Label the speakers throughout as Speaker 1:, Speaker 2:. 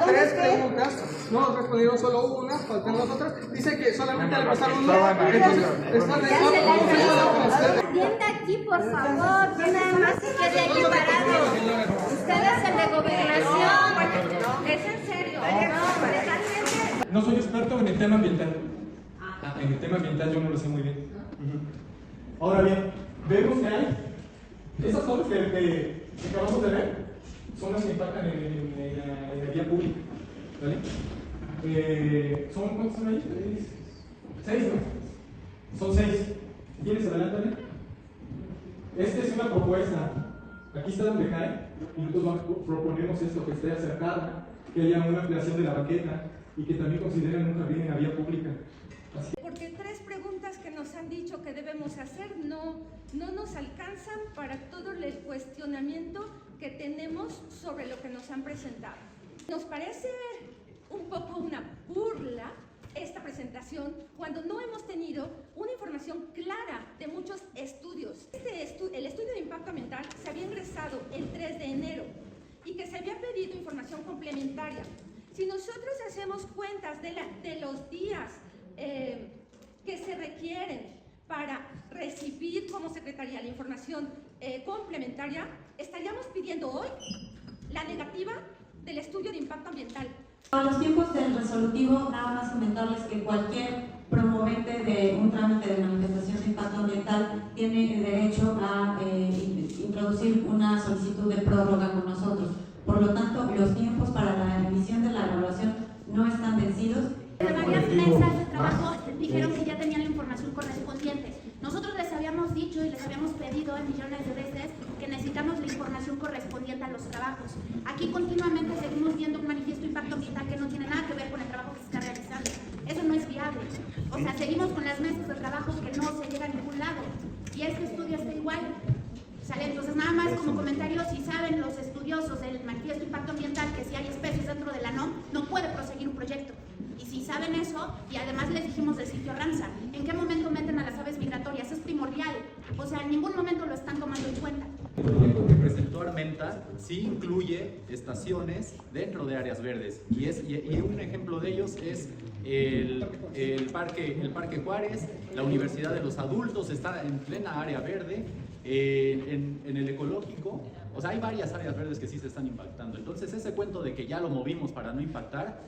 Speaker 1: tres preguntas, no respondieron solo una, faltan las otras. Dice que solamente le pasaron una, entonces están de
Speaker 2: Atienda aquí, por favor, no nada más se quede ahí parado. Usted es el de gobernación. Es en serio.
Speaker 3: No soy experto en el tema ambiental. En el tema ambiental yo no lo sé muy bien. Ahora bien, vemos que hay esas cosas que acabamos de ver, son las que impactan en la vía pública. ¿Vale? ¿Cuántos son ahí? 6, ¿no? Son 6. ¿Quieres adelántale? Esta es una propuesta. Aquí está donde cae. Y nosotros proponemos esto, que esté acercada, que haya una ampliación de la banqueta y que también consideren un jardín en la vía pública.
Speaker 4: Porque 3 preguntas que nos han dicho que debemos hacer no nos alcanzan para todo el cuestionamiento que tenemos sobre lo que nos han presentado. Nos parece un poco una burla esta presentación cuando no hemos tenido una información clara de muchos estudios. El estudio de impacto ambiental se había ingresado el 3 de enero y que se había pedido información complementaria. Si nosotros hacemos cuentas de los días que se requieren para recibir como Secretaría la información complementaria, estaríamos pidiendo hoy la negativa del estudio de impacto ambiental.
Speaker 5: A los tiempos del resolutivo, nada más comentarles que cualquier promovente de un trámite de manifestación de impacto ambiental tiene derecho a introducir una solicitud de prórroga con nosotros. Por lo tanto, los tiempos para la emisión de la evaluación no están vencidos.
Speaker 2: De varias mesas de trabajo dijeron que ya tenían la información correspondiente. Nosotros les habíamos dicho y les habíamos pedido en millones de veces que necesitamos la información correspondiente a los trabajos. Aquí continuamente seguimos viendo un manifiesto de impacto ambiental que no tiene nada que ver con el trabajo que se está realizando. Eso no es viable. O sea, seguimos con las mesas de trabajo que no se llega a ningún lado. Y este estudio está igual. ¿Sale? Entonces, nada más como comentario, si saben los estudiosos del manifiesto de impacto ambiental que si hay especies dentro de la NOM, no puede proseguir un proyecto. Y si saben eso, y además les dijimos del sitio Ramsar, ¿en qué momento meten a las aves migratorias? Es primordial. O sea, en ningún momento lo están tomando en cuenta.
Speaker 6: El proyecto que presentó Armenta sí incluye estaciones dentro de áreas verdes. Y un ejemplo de ellos es el Parque Juárez, la Universidad de los Adultos está en plena área verde, en el ecológico. O sea, hay varias áreas verdes que sí se están impactando. Entonces, ese cuento de que ya lo movimos para no impactar,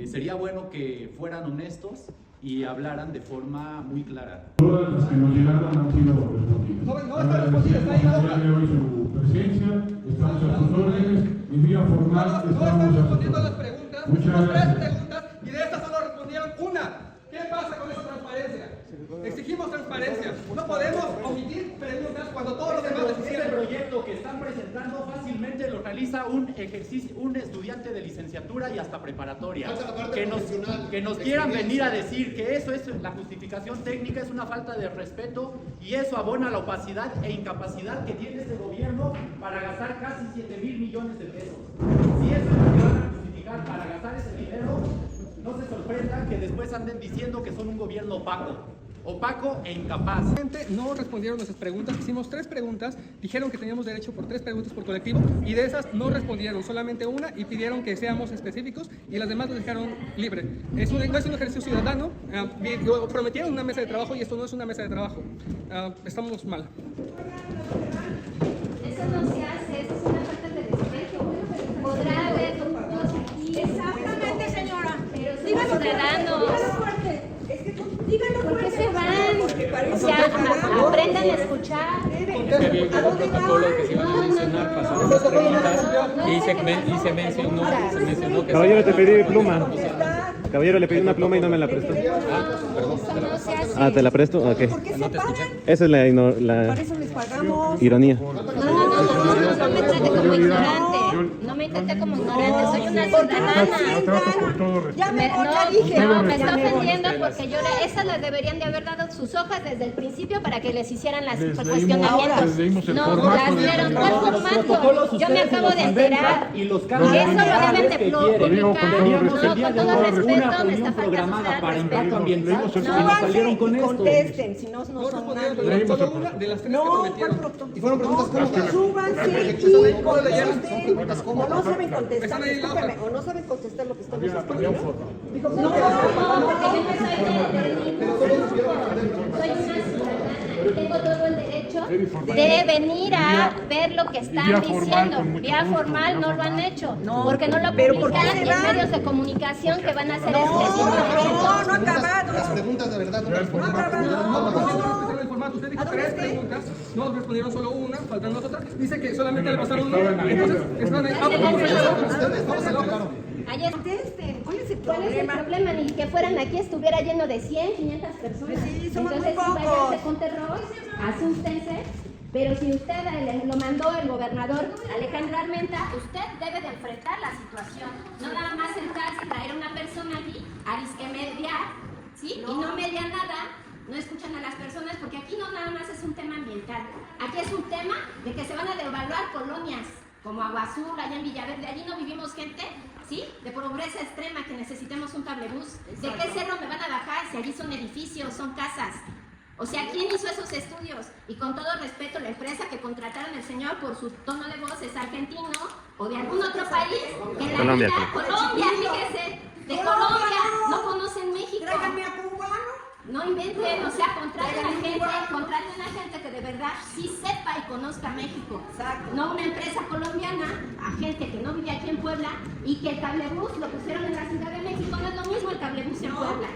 Speaker 6: sería bueno que fueran honestos y hablaran de forma muy clara.
Speaker 7: Todas las que nos llegaron han sido respondidas.
Speaker 1: No está respondida, está ahí la hoja.
Speaker 7: Hoy su presencia, estamos a sus órdenes, y vía formal
Speaker 1: No
Speaker 7: estamos
Speaker 1: están
Speaker 7: a
Speaker 1: respondiendo
Speaker 7: sus
Speaker 1: las
Speaker 7: órdenes.
Speaker 1: preguntas.
Speaker 7: Muchas
Speaker 1: Hicimos 3
Speaker 7: gracias.
Speaker 1: preguntas y de estas solo respondieron una. ¿Qué pasa con esa transparencia? Exigimos transparencia. No podemos omitir preguntas cuando todos los demás
Speaker 6: Este
Speaker 1: hicieron.
Speaker 6: proyecto que están presentando fácilmente lo realiza un estudiante de licenciatura y hasta preparatoria. Que nos quieran venir a decir que eso es la justificación técnica, es una falta de respeto y eso abona la opacidad e incapacidad que tiene este gobierno para gastar casi 7,000 millones de pesos. Si eso es lo que van a justificar para gastar ese dinero, no se sorprendan que después anden diciendo que son un gobierno opaco e incapaz.
Speaker 1: No respondieron nuestras preguntas. Hicimos 3 preguntas. Dijeron que teníamos derecho por 3 preguntas por colectivo y de esas no respondieron, solamente una, y pidieron que seamos específicos y las demás nos dejaron libre. No es un ejercicio ciudadano. Prometieron una mesa de trabajo y esto no es una mesa de trabajo. Estamos mal.
Speaker 2: Eso no se hace, eso es una falta de respeto. Podrá haber grupos aquí.
Speaker 4: Exactamente, señora.
Speaker 2: Pero somos
Speaker 4: Dígalo
Speaker 2: ciudadanos.
Speaker 4: fuerte. Es que dígalo
Speaker 2: ¿Por qué
Speaker 4: fuerte.
Speaker 2: se van?
Speaker 4: Porque parece
Speaker 2: O sea,
Speaker 4: que
Speaker 2: aprendan a escuchar.
Speaker 4: ¿A dónde
Speaker 8: protocolo que se iban a mencionar, pasaron las preguntas y se mencionó que...
Speaker 9: Caballero, te pedí pluma. Caballero, le pedí una pluma y no me la prestó.
Speaker 2: Eso no se hace.
Speaker 9: Ah, ¿te la presto? Ok.
Speaker 4: ¿Por qué se pagan?
Speaker 9: Esa es la
Speaker 4: Por eso les pagamos.
Speaker 9: ironía.
Speaker 2: No me trate como ignorante. No me trate como ignorante. Soy una ciudadana.
Speaker 4: Ya mejor ya
Speaker 2: No,
Speaker 4: dije.
Speaker 2: no, me está ofendiendo porque esas las deberían de haber dado sus hojas desde el principio para que les hicieran las cuestionamientos. No, las dieron. ¿Cuál formato? Yo me acabo de enterar.
Speaker 6: Y los
Speaker 2: Eso
Speaker 6: cambios
Speaker 2: lo deben de publicar.
Speaker 6: teníamos el
Speaker 2: No,
Speaker 6: día
Speaker 2: con
Speaker 6: de
Speaker 2: todo
Speaker 6: hoy
Speaker 2: respeto,
Speaker 6: una
Speaker 2: me está
Speaker 6: reunión
Speaker 2: faltando
Speaker 6: programada para impacto
Speaker 2: respeto.
Speaker 6: ambiental y nos
Speaker 4: Súbanse
Speaker 6: salieron con
Speaker 4: y
Speaker 6: esto.
Speaker 4: contesten, si no, no
Speaker 1: No
Speaker 4: son
Speaker 1: respondieron
Speaker 4: nadie.
Speaker 1: solo una de las 3 que
Speaker 4: No,
Speaker 1: prometieron.
Speaker 4: ¿cuál
Speaker 1: Y fueron preguntas
Speaker 4: no,
Speaker 1: como
Speaker 4: súbanse y
Speaker 1: Entonces, ¿cómo le llaman?
Speaker 4: contesten.
Speaker 1: preguntas.
Speaker 10: Como no saben contestar,
Speaker 1: Están ahí en la hoja.
Speaker 10: discúlpeme, o no saben contestar lo que estamos exponiendo.
Speaker 2: porque yo no soy una ciudadana y tengo todo el derecho de venir a ver lo que están diciendo. Vía formal no lo han hecho, porque no lo publican en medios de comunicación que van a hacer
Speaker 10: No ha acabado.
Speaker 11: Las preguntas de verdad no respondieron.
Speaker 1: Usted dijo 3 preguntas, no respondieron solo una, faltan 2 otras. Dice que solamente le pasaron una. Entonces, están ahí.
Speaker 2: Ayer,
Speaker 10: Contesten, ¿cuál es el
Speaker 2: ¿cuál es el
Speaker 10: problema?
Speaker 2: problema? Ni que fueran aquí estuviera lleno de 100, 500 personas.
Speaker 10: Sí, somos
Speaker 2: Entonces,
Speaker 10: muy
Speaker 2: sí,
Speaker 10: pocos.
Speaker 2: váyanse con terror, asústense. Pero si usted lo mandó el gobernador Alejandro Armenta, usted debe de enfrentar la situación. No nada más sentarse y traer a una persona aquí a disque mediar, ¿sí? Y no media nada. No escuchan a las personas porque aquí no nada más es un tema ambiental. Aquí es un tema de que se van a devaluar colonias como Agua Azul, allá en Villaverde. Allí no vivimos gente, ¿sí? De pobreza extrema que necesitemos un cablebús. ¿De qué cerro me van a bajar si allí son edificios, son casas? O sea, ¿quién hizo esos estudios? Y con todo respeto, la empresa que contrataron el señor por su tono de voz es argentino o de algún otro país que la
Speaker 9: Colombia.
Speaker 2: Colombia, fíjese, de Colombia, no conocen México.
Speaker 10: Tráigame a cubano.
Speaker 2: No inventen, o sea, contraten a gente que de verdad sí sepa y conozca México.
Speaker 10: Exacto.
Speaker 2: No una empresa colombiana, a gente que no vive aquí en Puebla y que el cablebús lo pusieron en la Ciudad de México, no es lo mismo el cablebús en Puebla.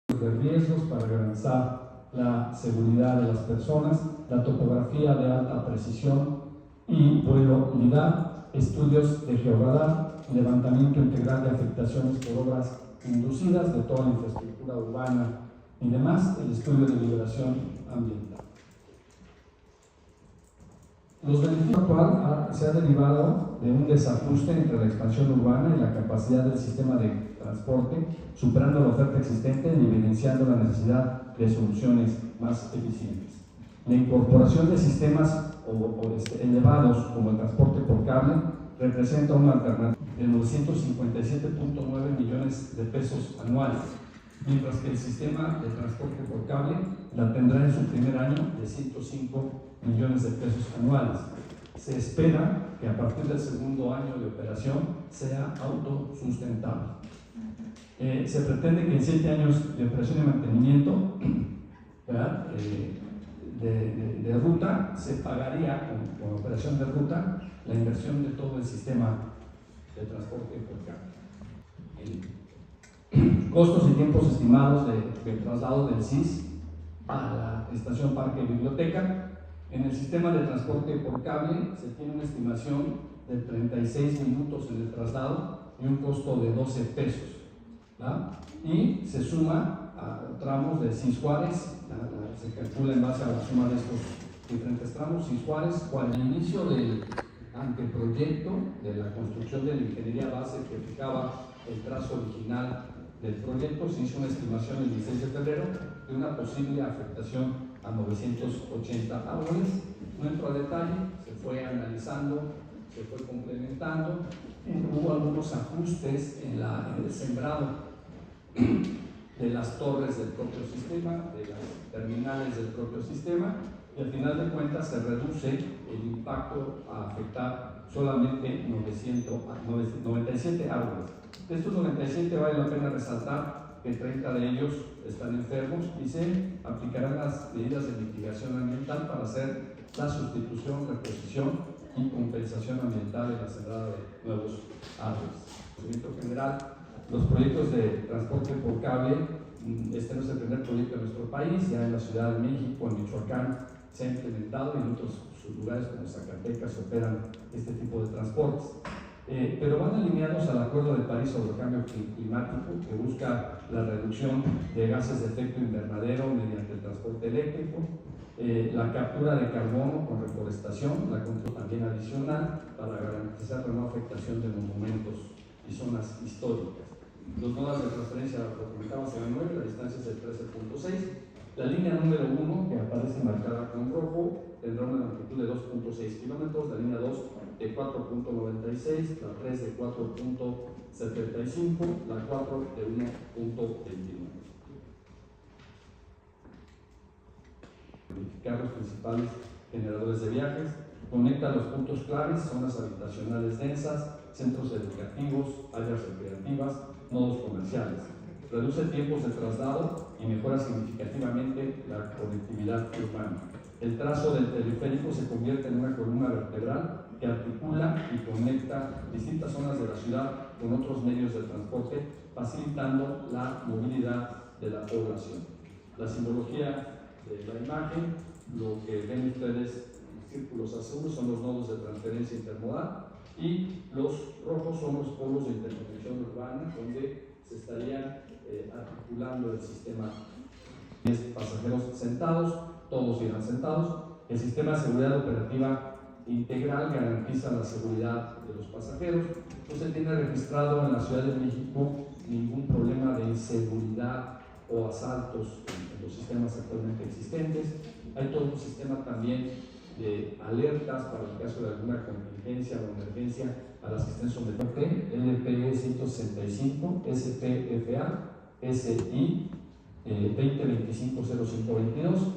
Speaker 12: De riesgos para garantizar la seguridad de las personas, la topografía de alta precisión y vuelo LIDAR, estudios de georradar, levantamiento integral de afectaciones por obras inducidas de toda la infraestructura urbana y demás, el estudio de liberación ambiental. Los beneficios actual se ha derivado de un desajuste entre la expansión urbana y la capacidad del sistema de transporte, superando la oferta existente y evidenciando la necesidad de soluciones más eficientes. La incorporación de sistemas elevados como el transporte por cable representa una alternativa de 957.9 millones de pesos anuales, mientras que el sistema de transporte por cable la tendrá en su primer año de 105 millones de pesos anuales. Se espera que a partir del segundo año de operación sea autosustentable. Se pretende que en 7 años de operación y mantenimiento de ruta se pagaría con operación de ruta la inversión de todo el sistema de transporte por cable. Costos y tiempos estimados de traslado del CIS a la estación Parque Biblioteca. En el sistema de transporte por cable se tiene una estimación de 36 minutos en el traslado y un costo de 12 pesos. ¿verdad? Y se suma a tramos de CIS Juárez, se calcula en base a la suma de estos diferentes tramos. CIS Juárez, al inicio del anteproyecto de la construcción de la ingeniería base que fijaba el trazo original del proyecto, se hizo una estimación el 16 de febrero de una posible afectación a 980 árboles. No entro a detalle, se fue analizando, se fue complementando, hubo algunos ajustes en el sembrado de las torres del propio sistema, de las terminales del propio sistema, y al final de cuentas se reduce el impacto a afectar solamente 97 árboles. De estos 97 vale la pena resaltar que 30 de ellos están enfermos y se aplicarán las medidas de mitigación ambiental para hacer la sustitución, reposición y compensación ambiental en la sembrada de nuevos árboles. En general, los proyectos de transporte por cable, este no es el primer proyecto en nuestro país, ya en la Ciudad de México, en Michoacán, se ha implementado y en otros lugares como Zacatecas se operan este tipo de transportes. Pero van alineados al Acuerdo de París sobre el Cambio Climático, que busca la reducción de gases de efecto invernadero mediante el transporte eléctrico, la captura de carbono con reforestación, la control también adicional para garantizar la no afectación de monumentos y zonas históricas. Los nodos de transferencia, lo comentaba, serán 9, la distancia es de 13.6. La línea número 1, que aparece marcada con rojo, tendrá una longitud de 2.6 kilómetros, la línea 2 de 4.96, la 3 de 4.75, la 4 de 1.21. Identificar los principales generadores de viajes, Conecta los puntos claves, zonas habitacionales densas, centros educativos, áreas recreativas, nodos comerciales. Reduce tiempos de traslado y mejora significativamente la conectividad urbana. El trazo del teleférico se convierte en una columna vertebral que articula y conecta distintas zonas de la ciudad con otros medios de transporte, facilitando la movilidad de la población. La simbología de la imagen, lo que ven ustedes, círculos azules son los nodos de transferencia intermodal y los rojos son los polos de interconexión urbana donde se estarían articulando el sistema. 10 pasajeros sentados, todos irán sentados. El sistema de seguridad operativa integral garantiza la seguridad de los pasajeros. No se tiene registrado en la Ciudad de México ningún problema de inseguridad o asaltos en los sistemas actualmente existentes. Hay todo un sistema también de alertas para el caso de alguna contingencia o emergencia a las que estén sometidas. LPE 165, SPFA, SI 2025-0522.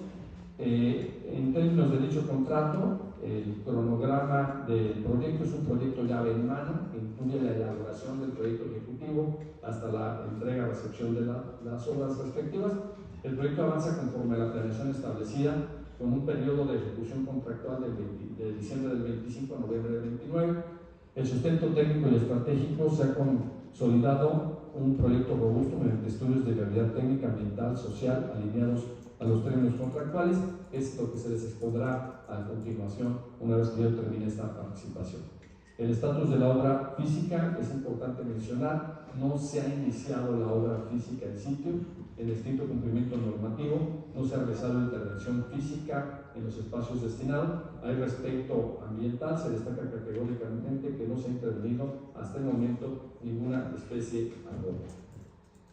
Speaker 12: En términos de dicho contrato, el cronograma del proyecto es un proyecto llave en mano, que incluye la elaboración del proyecto ejecutivo hasta la entrega-recepción de las obras respectivas. El proyecto avanza conforme a la planeación establecida, con un periodo de ejecución contractual de diciembre del 25 a noviembre del 29. El sustento técnico y estratégico se ha consolidado un proyecto robusto mediante estudios de viabilidad técnica, ambiental, social, alineados a los términos contractuales. Es lo que se les expondrá a continuación una vez que yo termine esta participación. El estatus de la obra física es importante mencionar, no se ha iniciado la obra física en sitio, en estricto cumplimiento normativo, no se ha realizado intervención física en los espacios destinados. Hay respecto ambiental, se destaca categóricamente que no se ha intervenido hasta el momento ninguna especie arbórea.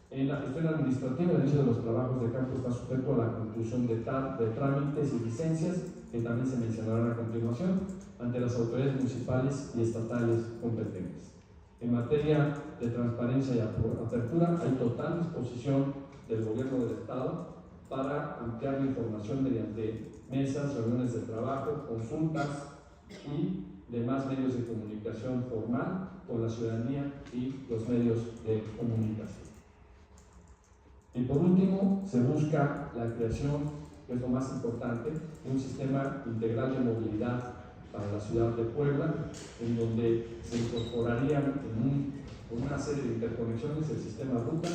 Speaker 12: En la gestión administrativa, el inicio de los trabajos de campo está sujeto a la conclusión de trámites y licencias, que también se mencionarán a continuación, ante las autoridades municipales y estatales competentes. En materia de transparencia y apertura, hay total disposición del Gobierno del Estado para ampliar la información mediante mesas, reuniones de trabajo, consultas y demás medios de comunicación formal con la ciudadanía y los medios de comunicación. Y por último, se busca la creación, que es lo más importante, de un sistema integral de movilidad para la ciudad de Puebla, en donde se incorporarían en una serie de interconexiones el sistema ruta,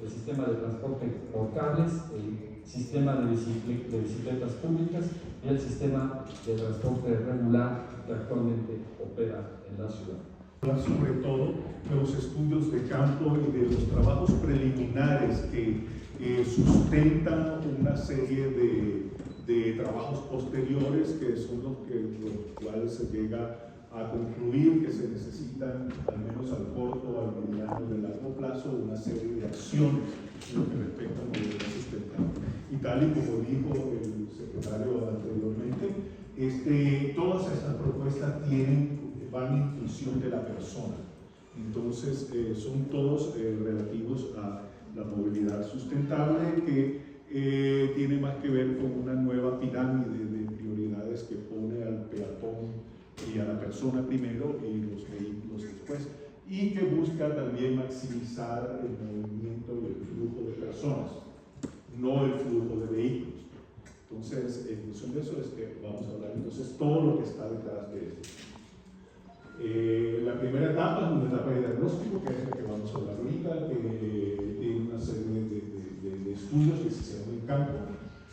Speaker 12: el sistema de transporte por cables, el sistema de bicicletas públicas y el sistema de transporte regular que actualmente opera en la ciudad.
Speaker 7: Sobre todo de los estudios de campo y de los trabajos preliminares que sustentan una serie de trabajos posteriores que son los cuales se llega a concluir que se necesitan, al menos al corto, al mediano y al largo plazo, una serie de acciones en lo que respecta a movilidad sustentable. Y tal y como dijo el secretario anteriormente, todas estas propuestas van en función de la persona. Entonces, son todos relativos a la movilidad sustentable que tiene más que ver con una nueva pirámide de prioridades que pone al peatón y a la persona primero y los vehículos después, y que busca también maximizar el movimiento y el flujo de personas, no el flujo de vehículos. Entonces, en función de eso es que vamos a hablar entonces todo lo que está detrás de esto. La primera etapa es una etapa de diagnóstico, que es la que vamos a hablar ahorita, que tiene una serie de estudios que se hicieron en campo,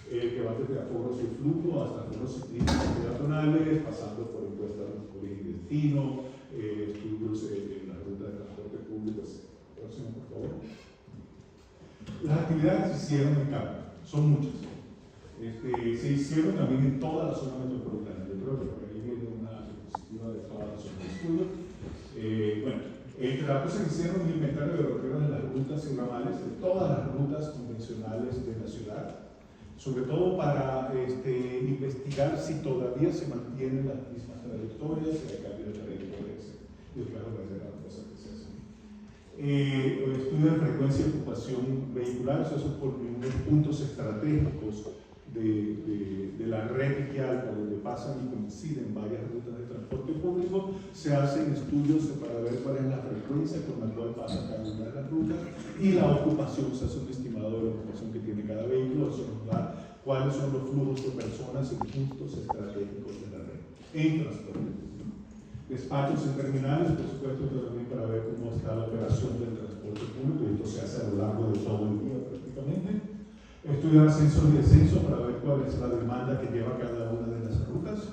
Speaker 7: que va desde aforos de flujo hasta aforos ciclistas peatonales, pasando por encuestas de origen y destino, estudios en la ruta de transporte público. Próximo, por favor. Las actividades se hicieron en campo, son muchas. Se hicieron también en toda la zona metropolitana. Yo creo que por ahí viene una diapositiva de toda la zona de estudio. Entre datos se hicieron un inventario de roteros de las rutas y ramales, de todas las rutas convencionales de la ciudad, sobre todo para investigar si todavía se mantienen las mismas trayectorias, si hay cambio de trayectorias, y claro, va a ser la cosa que se hace. El estudio de frecuencia y ocupación vehicular, esos son por unos puntos estratégicos de la red vial por donde pasan y coinciden varias rutas de transporte público, se hacen estudios para ver cuál es la frecuencia con la cual pasa cada una de las rutas y la ocupación, se hace un estimado de la ocupación que tiene cada vehículo. Eso nos da cuáles son los flujos de personas en puntos estratégicos de la red en transporte público. Despachos en terminales, por supuesto, pero también para ver cómo está la operación del transporte público, y esto se hace a lo largo de todo el día prácticamente. Estudiar ascensos y descensos para ver cuál es la demanda que lleva cada una de las rutas.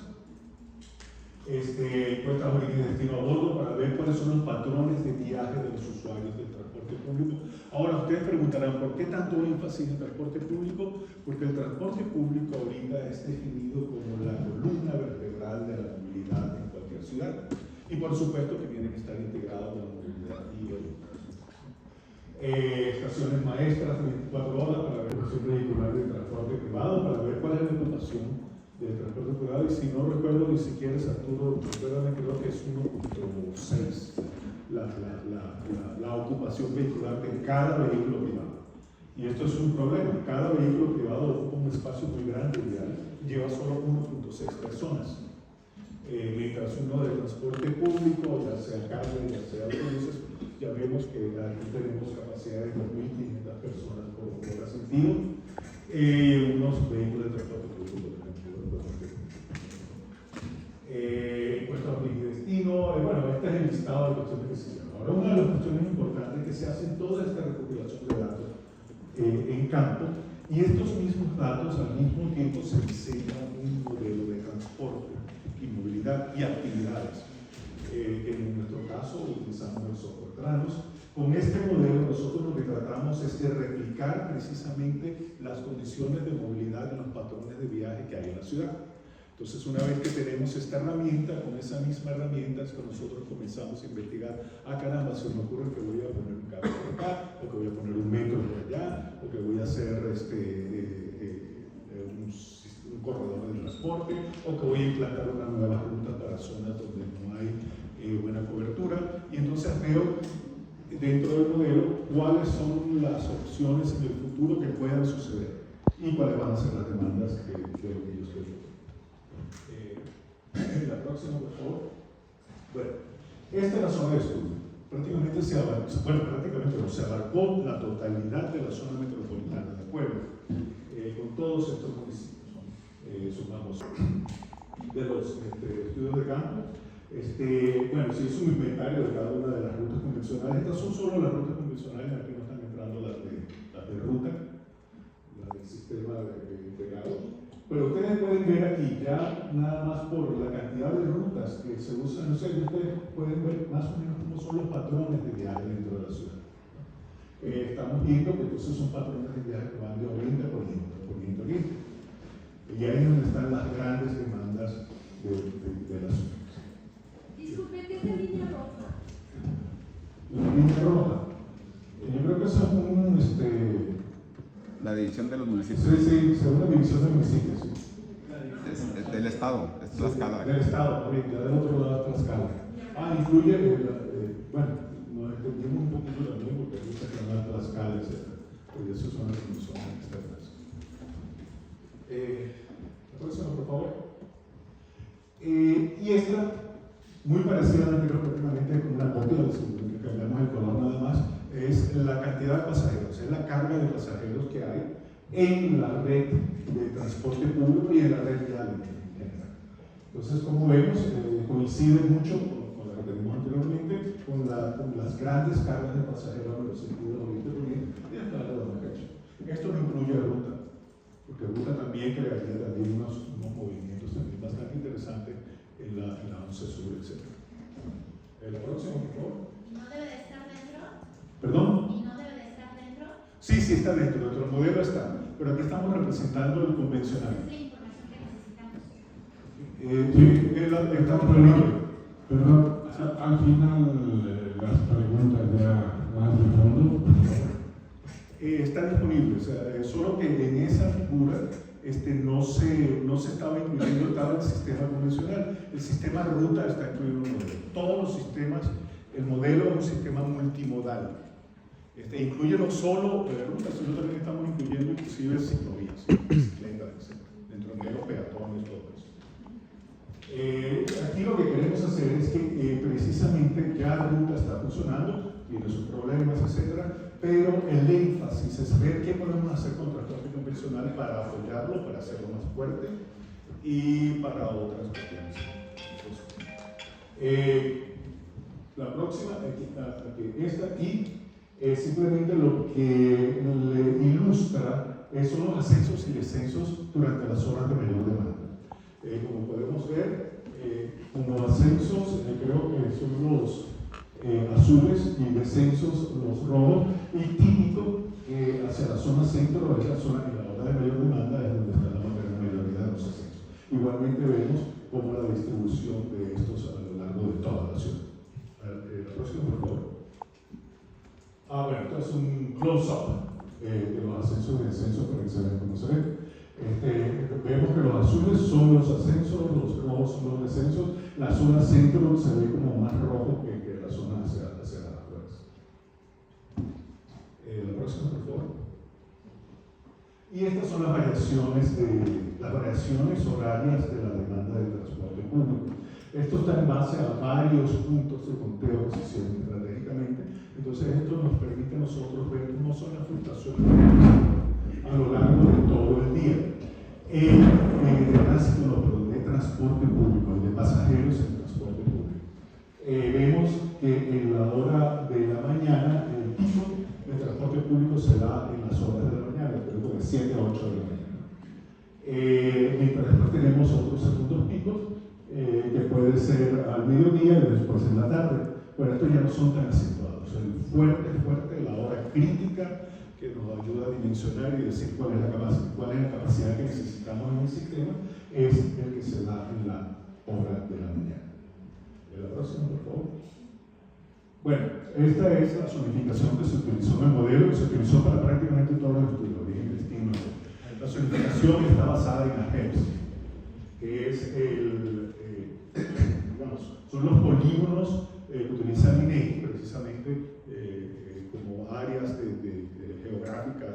Speaker 7: Encuestas origen y destino a bordo para ver cuáles son los patrones de viaje de los usuarios del transporte público. Ahora ustedes preguntarán, ¿por qué tanto énfasis en transporte público? Porque el transporte público ahorita es definido como la columna vertebral de la movilidad en cualquier ciudad. Y por supuesto que tiene que estar integrado con la movilidad y estaciones maestras 24 horas para ver la ocupación vehicular del transporte privado, para ver cuál es la ocupación del transporte privado. Y si no recuerdo ni siquiera es Arturo, recuérdame, creo que es 1.6 la ocupación vehicular de cada vehículo privado. Y esto es un problema. Cada vehículo privado ocupa un espacio muy grande vial, lleva solo 1.6 personas. Mientras uno de transporte público, ya sea carga, ya sea autobuses, ya vemos que aquí tenemos capacidad de 2.500 personas por hora sentido, unos vehículos de transporte público, por ejemplo. Encuestas de origen y destino, bueno, este es el listado de cuestiones que se hicieron. Ahora, una de las cuestiones importantes que se hace en toda esta recopilación de datos en campo, y estos mismos datos al mismo tiempo se diseña un modelo de transporte y movilidad y actividades. En nuestro caso utilizamos el software Tranos. Con este modelo nosotros lo que tratamos es de replicar precisamente las condiciones de movilidad y los patrones de viaje que hay en la ciudad. Entonces, una vez que tenemos esta herramienta, con esa misma herramienta es que nosotros comenzamos a investigar, caramba, se me ocurre que voy a poner un carro por acá, o que voy a poner un metro por allá, o que voy a hacer un corredor de transporte, o que voy a implantar una nueva ruta para zonas donde no hay buena cobertura. Y entonces veo dentro del modelo cuáles son las opciones en el futuro que puedan suceder y cuáles van a ser las demandas de lo que ellos quieren. La próxima, por favor. Bueno, esta es la zona de estudio. Prácticamente se abarcó la totalidad de la zona metropolitana de Puebla, con todos estos municipios. Sumamos de los estudios de campo. Bueno, se hizo un inventario de cada una de las rutas convencionales. Estas son solo las rutas convencionales, aquí no están entrando las de ruta, las del sistema integrado. Pero ustedes pueden ver aquí ya nada más por la cantidad de rutas que se usan, no sé, ustedes pueden ver más o menos cómo son los patrones de viaje dentro de la ciudad. Estamos viendo que entonces son patrones de viaje que van de Oriente a Oriente. Y ahí es donde están las grandes demandas de la ciudad.
Speaker 4: Disculpe, ¿qué es la línea roja?
Speaker 7: La línea roja. Yo creo que eso es
Speaker 11: la división de los municipios.
Speaker 7: Sí, según la división de municipios, sí.
Speaker 11: Del Estado, es Tlaxcala.
Speaker 7: Del Estado, ya del otro lado de Tlaxcala. Incluye, bueno, nos entendimos un poquito también porque hay que llamar Tlaxcala, etc. Porque eso son las funciones externas. La próxima, por favor. Y esta, muy parecida a la anterior, prácticamente con una copia, que cambiamos el color nada más, es la cantidad de pasajeros, es la carga de pasajeros que hay en la red de transporte público y en la red vial en general. Entonces, como vemos, coincide mucho con la que tenemos anteriormente, con las grandes cargas de pasajeros en los sentidos oriente y hasta la Bacacho. Esto no incluye ruta, porque ruta también crearía también unos movimientos también bastante interesantes en la 11 Sur, etc. La próxima, por favor.
Speaker 2: ¿No debe de estar dentro?
Speaker 7: ¿Perdón?
Speaker 2: ¿Y no debe de estar dentro?
Speaker 7: Sí, está dentro del modelo está, pero aquí estamos representando el convencional.
Speaker 2: Es la información que necesitamos.
Speaker 7: Está disponible.
Speaker 13: Perdón, al final las preguntas ya más de fondo.
Speaker 7: Está disponible, o sea, solo que en esa figura no se estaba incluyendo, estaba el sistema convencional. El sistema ruta está incluido en el modelo. Todos los sistemas, el modelo es un sistema multimodal. Incluye no solo rutas, sino también estamos incluyendo inclusive ciclovías, bicicletas, etc. Aquí lo que queremos hacer es que precisamente ya la ruta está funcionando, tiene sus problemas, etcétera, pero el énfasis es ver qué podemos hacer con transporte convencional para apoyarlo, para hacerlo más fuerte y para otras cuestiones. La próxima, esta aquí, simplemente lo que le ilustra son los ascensos y descensos durante las horas de mayor demanda. Como podemos ver, como ascensos creo que son los azules y descensos los rojos, y típico hacia la zona centro es la zona en la hora de mayor demanda es donde está la mayoría de los ascensos. Igualmente vemos cómo la distribución de estos a lo largo de toda la ciudad. La próxima, por favor. Bueno, esto es un close-up de los ascensos y descensos para que se vean cómo se ven. Vemos que los azules son los ascensos, los rojos son los descensos. La zona centro se ve como más rojo que la zona hacia las afueras. La próxima, por favor. Y estas son las variaciones horarias de la demanda del transporte público. Esto está en base a varios puntos de conteo que se hicieron estratégicamente. Entonces esto nos permite a nosotros ver cómo son las fluctuaciones a lo largo de todo el día. De transporte público, de pasajeros en transporte público. Vemos que en la hora de la mañana el pico de transporte público se da en las horas de la mañana, pero de 7 a 8 de la mañana. Mientras después tenemos otros segundos picos que puede ser al mediodía y después en la tarde, pero estos ya no son tan acentuados. El fuerte, la hora crítica que nos ayuda a dimensionar y decir cuál es la capacidad que necesitamos en el sistema, es el que se da en la hora de la mañana. La próxima, por favor. Bueno, esta es la zonificación que se utilizó en el modelo, que se utilizó para prácticamente todos los estudios, origen, destino. La zonificación está basada en AGEPS, que es son los polígonos que utiliza el INEGI precisamente como áreas geográficas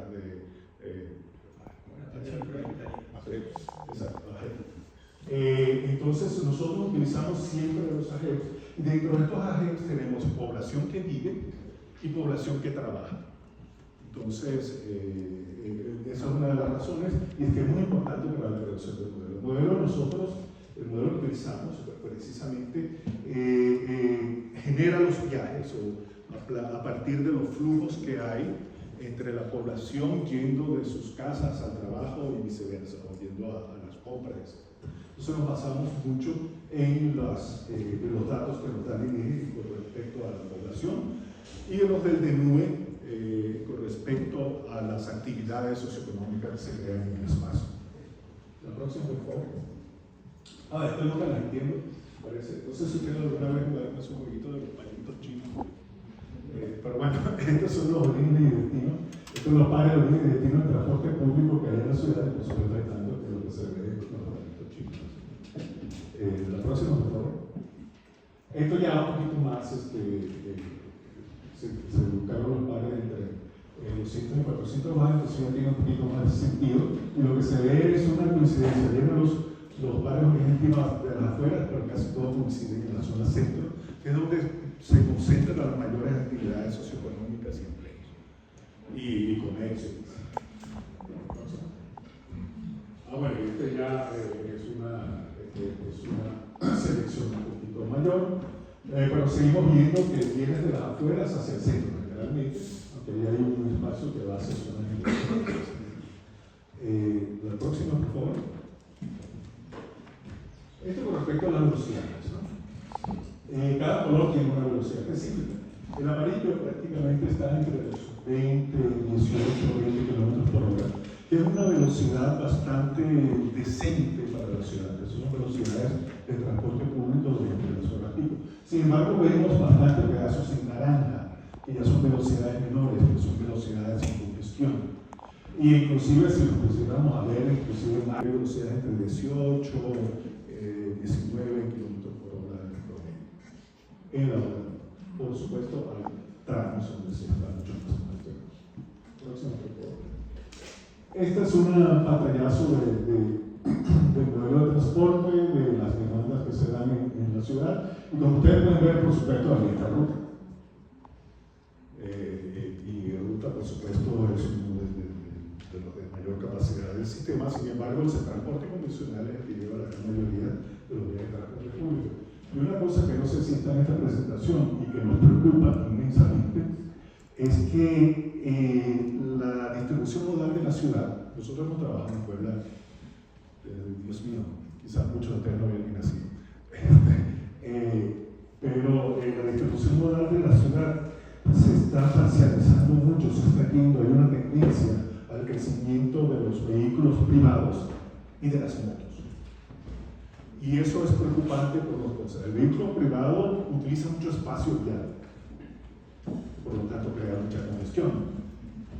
Speaker 7: entonces nosotros utilizamos siempre los AGEPS, y dentro de estos AGEPS tenemos población que vive y población que trabaja. Entonces esa es una de las razones, y es que es muy importante para la creación del modelo. El modelo que utilizamos precisamente genera los viajes a partir de los flujos que hay entre la población yendo de sus casas al trabajo y viceversa, o yendo a las compras. Entonces nos basamos mucho en los datos que nos dan INEGI con respecto a la población y en los del DENUE con respecto a las actividades socioeconómicas que se crean en el espacio. La próxima, por favor. Esto no me la entiendo, parece. Entonces, si ustedes alguna vez jugaron un jueguito de los pañitos chinos. Pero bueno, estos son los orígenes y destinos. Estos son los pares de origen y destino del transporte público que hay en la ciudad, y por supuesto hay tanto que lo que se ve en los pañitos chinos. La próxima, por favor. Esto ya un poquito más, se buscaron los pares entre 200 y 400 más, entonces ya tiene un poquito más de sentido. Y lo que se ve es una coincidencia. Vienen los pares originarios de las afueras, pero casi todos coinciden en la zona centro, que es donde se concentran las mayores actividades socioeconómicas y empleos y comercio. Bueno, este ya es una selección un poquito mayor, pero seguimos viendo que viene de las afueras hacia el centro, generalmente, aunque ya hay un espacio que va hacia zonas internas. La próxima, por favor. Esto con respecto a las velocidades, ¿no? Cada color tiene una velocidad específica. El amarillo prácticamente está entre los 20, 18, 20 kilómetros por hora, que es una velocidad bastante decente para la ciudad. Esas son velocidades de transporte público durante las horas pico. Sin embargo, vemos bastantes pedazos en naranja, que ya son velocidades menores, que son velocidades sin congestión. Y inclusive, si lo pusiéramos a ver, inclusive más velocidades entre 18, 19 kilómetros por hora en promedio. En la hora, por supuesto, hay tramos donde se está mucho más alterno. Próximo, por favor. Este es un pantallazo del modelo de transporte, de las demandas que ciudad. Y como ustedes pueden ver, por supuesto, hay esta ruta. Y ruta, por supuesto, es uno de los de mayor capacidad del sistema. Sin embargo, el transporte convencional es el que lleva la gran mayoría de los viajes de transporte público. Y una cosa que no se sienta en esta presentación y que nos preocupa inmensamente es que la distribución modal de la ciudad, nosotros hemos trabajado en Puebla, Dios mío, quizás muchos de ustedes no habían ni nacido, pero la distribución modal de la ciudad se está parcializando mucho, se está yendo, hay una tendencia al crecimiento de los vehículos privados y de las motos. Y eso es preocupante por dos cosas. El vehículo privado utiliza mucho espacio vial, por lo tanto crea mucha congestión.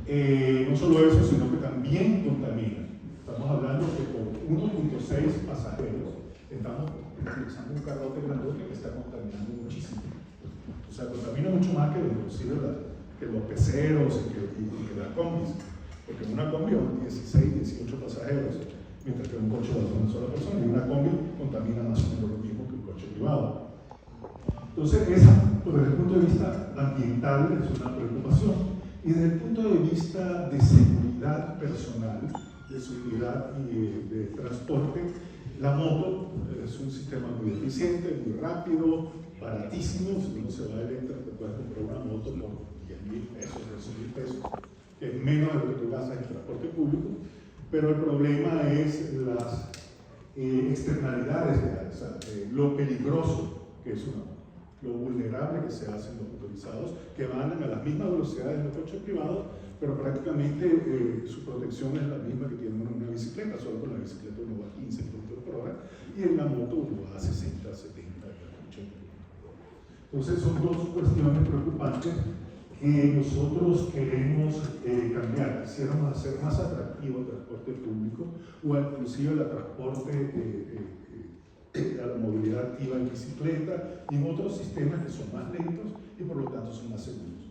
Speaker 7: No solo eso, sino que también contamina. Estamos hablando que por 1.6 pasajeros estamos utilizando un carrote grandote que está contaminando muchísimo. O sea, contamina mucho más que inclusive que los peceros y que las combis. Porque en una combi hay 16, 18 pasajeros, mientras que un coche va a una sola persona, y una combi contamina más o menos lo mismo que un coche privado. Entonces, esa, desde el punto de vista ambiental, es una preocupación. Y desde el punto de vista de seguridad personal, de seguridad y de transporte, la moto es un sistema muy eficiente, muy rápido, baratísimo. Si uno se va a Electra, te puedes comprar una moto por 10.000 pesos, 12.000 pesos, que es menos de lo que tú gastas en transporte público. Pero el problema es las externalidades, o sea, lo peligroso que es una moto, lo vulnerable que se hacen los motorizados, que van a las mismas velocidades de los coches privados, pero prácticamente su protección es la misma que tiene una bicicleta, solo con la bicicleta uno va a 15 km por hora y en la moto uno va a 60, 70, 80 km por hora. Entonces son dos cuestiones preocupantes que nosotros queremos cambiar. Quisiéramos hacer más atractivo el transporte público o inclusive el transporte a la movilidad activa en bicicleta y en otros sistemas que son más lentos y por lo tanto son más seguros.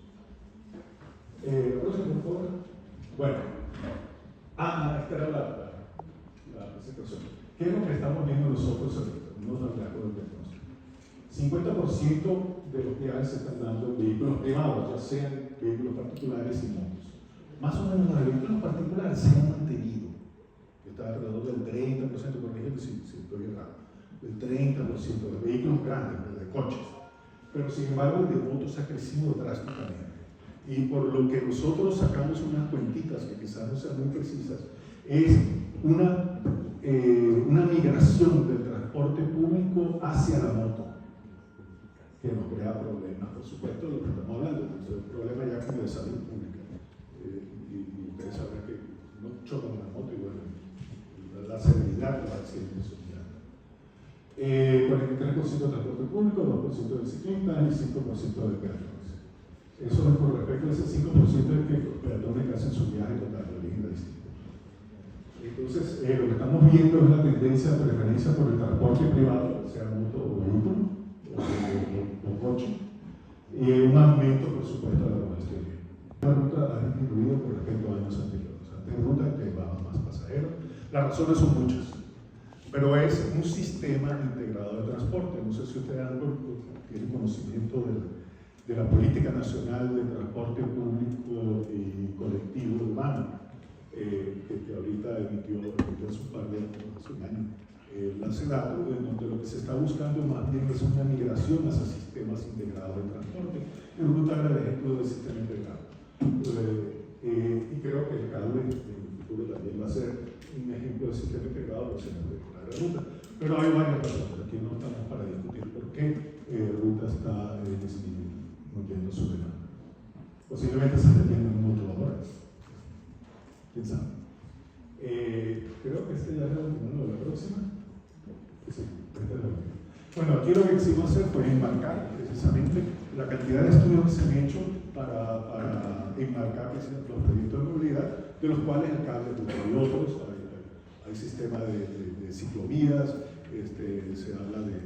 Speaker 7: Próximo, por favor. Bueno, esta era la presentación. ¿Qué es lo que estamos viendo nosotros en unos datos de diagnóstico? 50% de los viajes se están dando en vehículos privados, ya sean vehículos particulares y motos. Más o menos los vehículos particulares se han mantenido. Está alrededor del 30%, corrígeme si estoy errado, del 30% de vehículos grandes, de coches. Pero sin embargo el de motos ha crecido drásticamente. Y por lo que nosotros sacamos unas cuentitas que quizás no sean muy precisas, es una migración del transporte público hacia la moto, que nos crea problemas, por supuesto, lo que estamos hablando, es un problema ya como de salud pública. Y ustedes saben que no chocan una moto y bueno, la severidad de los accidentes son ya. 43% de transporte público, 2% de ciclistas y 5% de peatones. Eso es por respecto a ese 5% de que los peatones que hacen su viaje total de origen distinto. Entonces, lo que estamos viendo es la tendencia de preferencia por el transporte privado, sea moto o vehículo, o coche, y un aumento, por supuesto, de la congestión. La ruta ha disminuido con respecto a años anteriores. Antes ruta que llevaba más pasajeros. Las razones son muchas, pero es un sistema integrado de transporte. No sé si ustedes tienen conocimiento de la Política Nacional de Transporte Público y Colectivo Urbano, que ahorita emitió hace un par de años, hace un año, la CEDATO, en donde lo que se está buscando más bien es una migración hacia sistemas integrados de transporte. En ruta era el ejemplo del sistema integrado. Y creo que el cable en el futuro también va a ser un ejemplo de sistema integrado, por ejemplo, de la ruta. Pero hay varias razones, aquí no estamos para discutir por qué ruta está disminuyendo su demanda. Posiblemente se esté viendo mucho ahora. ¿Quién sabe? Creo que este ya era uno de la próxima. Sí, este era el último. Bueno, aquí lo que quisimos hacer fue enmarcar precisamente la cantidad de estudios que se han hecho para enmarcar los proyectos de movilidad, de los cuales el cable hay otros, hay sistemas de ciclovías, se habla de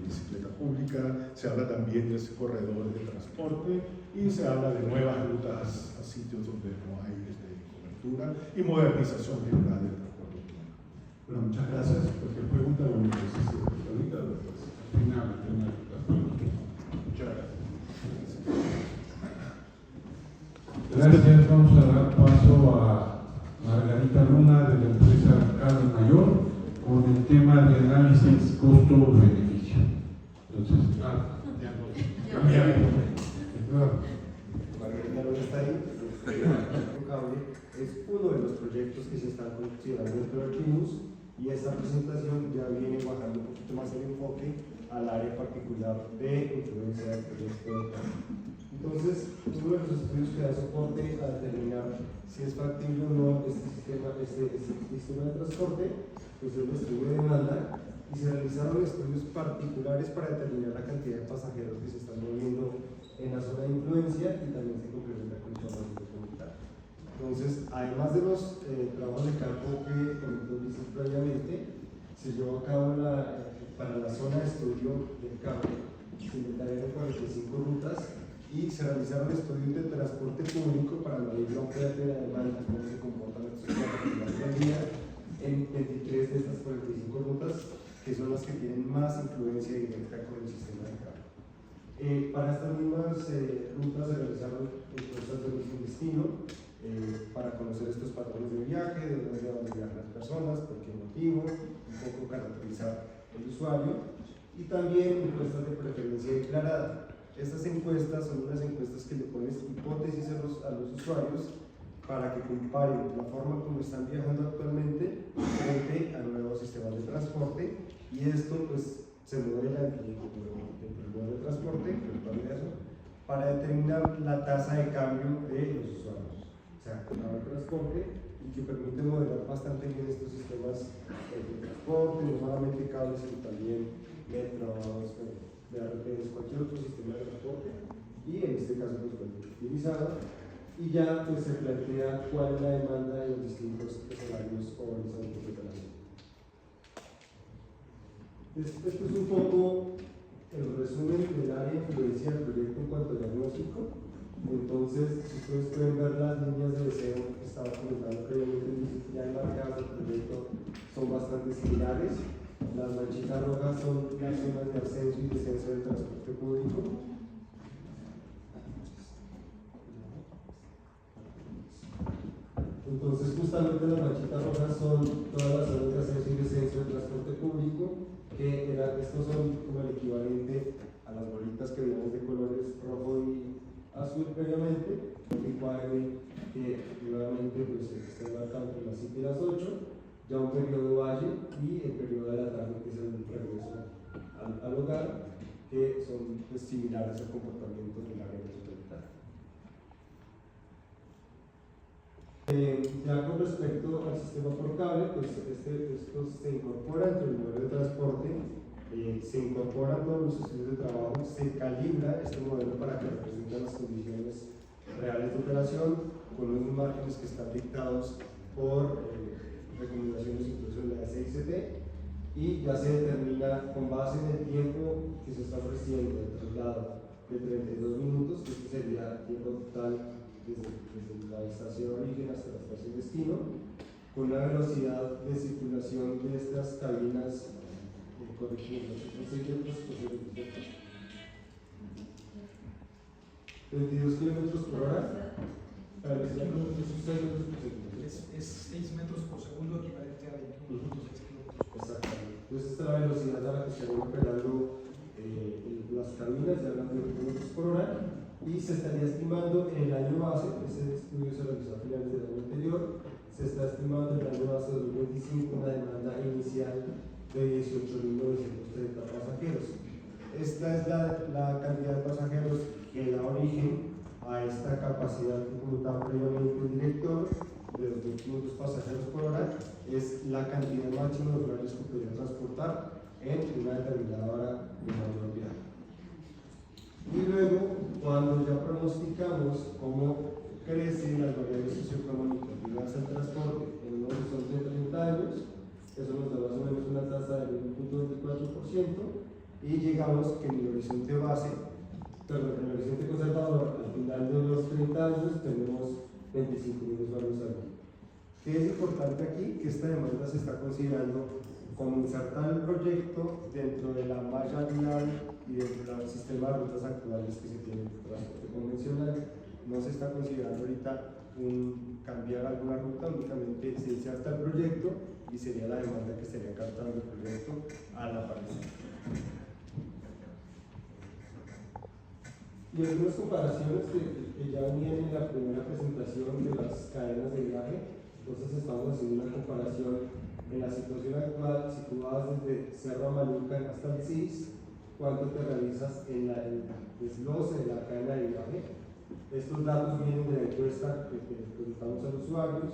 Speaker 7: bicicleta pública, se habla también de corredores de transporte y se habla de nuevas rutas a sitios donde no hay cobertura y modernización general del transporte público. Bueno, muchas gracias. Cualquier pregunta, bueno, no sé si ahorita o después.
Speaker 13: final de las preguntas.
Speaker 7: Muchas gracias.
Speaker 13: Gracias, vamos a dar paso a Margarita Luna de la empresa Carlos Mayor con el tema de análisis costo-beneficio. Entonces,
Speaker 14: Margarita Luna está ahí. Cable es uno de los proyectos que se están considerando dentro del PIMUS y esta presentación ya viene bajando un poquito más el enfoque al área particular de influencia del proyecto de cambio. Entonces, uno de los estudios que da soporte a determinar si es factible o no este sistema de transporte, pues es el estudio de demanda, y se realizaron estudios particulares para determinar la cantidad de pasajeros que se están moviendo en la zona de influencia y también se complementa con información documental. Entonces, además de los trabajos de campo que comentó Luis previamente, se llevó a cabo para la zona de estudio del cable, se inventaron 45 rutas y se realizaron estudios de transporte público para medir la oferta y la demanda, cómo se comportan estos transportes del día en 23 de estas 45 rutas, que son las que tienen más influencia directa con el sistema de cable. Para estas mismas rutas se realizaron encuestas de origen destino para conocer estos patrones de viaje, de dónde viajan las personas, por qué motivo, un poco caracterizar el usuario, y también encuestas de preferencia declarada. Estas encuestas son unas encuestas que le pones hipótesis a los usuarios para que comparen la forma como están viajando actualmente frente a nuevos sistemas de transporte, y esto pues se modela entre el modo de transporte, para determinar la tasa de cambio de los usuarios. O sea, el transporte, y que permite modelar bastante bien estos sistemas de transporte, no solamente cables, sino también metros, BRTs, cualquier otro sistema de transporte, y en este caso pues fue utilizado, y ya pues se plantea cuál es la demanda de los distintos escenarios o horizontes de operación. Esto es un poco el resumen del área de influencia del proyecto en cuanto a diagnóstico. Entonces, si ustedes pueden ver las líneas de deseo que estaba comentando previamente, ya enmarcadas del proyecto, son bastante similares. Las manchitas rojas son las zonas de ascenso y descenso del transporte público. Entonces, justamente las manchitas rojas son todas las zonas de ascenso y descenso del transporte público, que estos son como el equivalente a las bolitas que vimos de colores rojo y azul previamente, un cuadro que nuevamente pues, está marcado entre las 7 y las 8, ya un periodo valle y el periodo de la tarde, que es el regreso al hogar, que son pues, similares al comportamiento del área metropolitana. Ya con respecto al sistema por cable, pues esto se incorpora entre el modelo de transporte, se incorporan todos los estudios de trabajo, se calibra este modelo para que represente las condiciones reales de operación con unos márgenes que están dictados por recomendaciones incluso en la SICT, y ya se determina con base en el tiempo que se está ofreciendo de traslado de 32 minutos, que este sería el tiempo total desde la estación de origen hasta la estación de destino, con una velocidad de circulación de estas cabinas corrigiendo 22 kilómetros por hora.
Speaker 15: Es 6 metros por segundo, equivalente a 21.6 kilómetros.
Speaker 14: Exactamente. Entonces, esta es la velocidad a la que se van operando las cabinas, ya hablando de kilómetros por hora, y se estaría estimando en el año base, ese estudio se realizó a finales del año anterior, se está estimando en el año base de 2025 una demanda inicial de 18.930 pasajeros. Esta es la cantidad de pasajeros que da origen a esta capacidad que comentaba previamente el director de 2.500 pasajeros por hora, es la cantidad máxima de usuarios que podría transportar en una determinada hora de mayor viaje. Y luego, cuando ya pronosticamos cómo crecen las variables socioeconómicas ligadas al transporte en un horizonte de 30 años, eso nos da más o menos una tasa del 1.24%, y llegamos que en el horizonte base, perdón, en el horizonte conservador, al final de los 30 años tenemos 25.000 usuarios al día. ¿Qué es importante aquí? Que esta demanda se está considerando como insertar el proyecto dentro de la malla vial y dentro del sistema de rutas actuales que se tiene en el transporte convencional. No se está considerando ahorita cambiar alguna ruta, únicamente se inserta el proyecto y sería la demanda que estaría captando el proyecto a la pareja. Y algunas comparaciones que ya venían en la primera presentación de las cadenas de viaje. Entonces estamos haciendo una comparación en la situación actual, situadas desde Cerro Amalucan hasta el CIS, cuánto te realizas en el desglose de la cadena de viaje. Estos datos vienen de la encuesta que presentamos a los usuarios.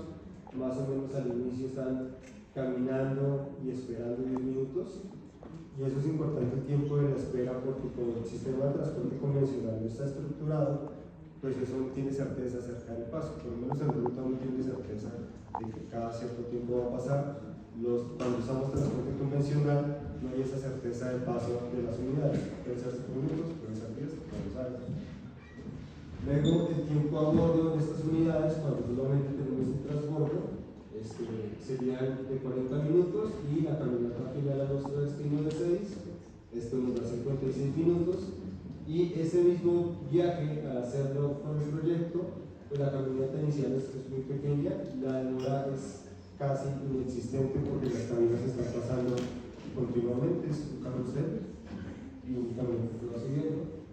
Speaker 14: Más o menos al inicio están caminando y esperando 10 minutos. Y eso es importante, el tiempo de la espera, porque como el sistema de transporte convencional no está estructurado, pues eso no tiene certeza acerca del paso. Por lo menos en ruta no tiene certeza de que cada cierto tiempo va a pasar. Cuando usamos transporte convencional no hay esa certeza del paso de las unidades. Pueden ser 5 minutos, pueden ser 10, pueden ser años. Luego el tiempo a bordo de estas unidades, cuando solamente tenemos un transbordo, serían de 40 minutos y la caminata final a nuestro destino de 6, esto nos da 56 minutos. Y ese mismo viaje, al hacerlo con el proyecto, pues la caminata inicial es muy pequeña, la demora es casi inexistente porque las cabinas están pasando continuamente, es un carrusel y un camino que va subiendo.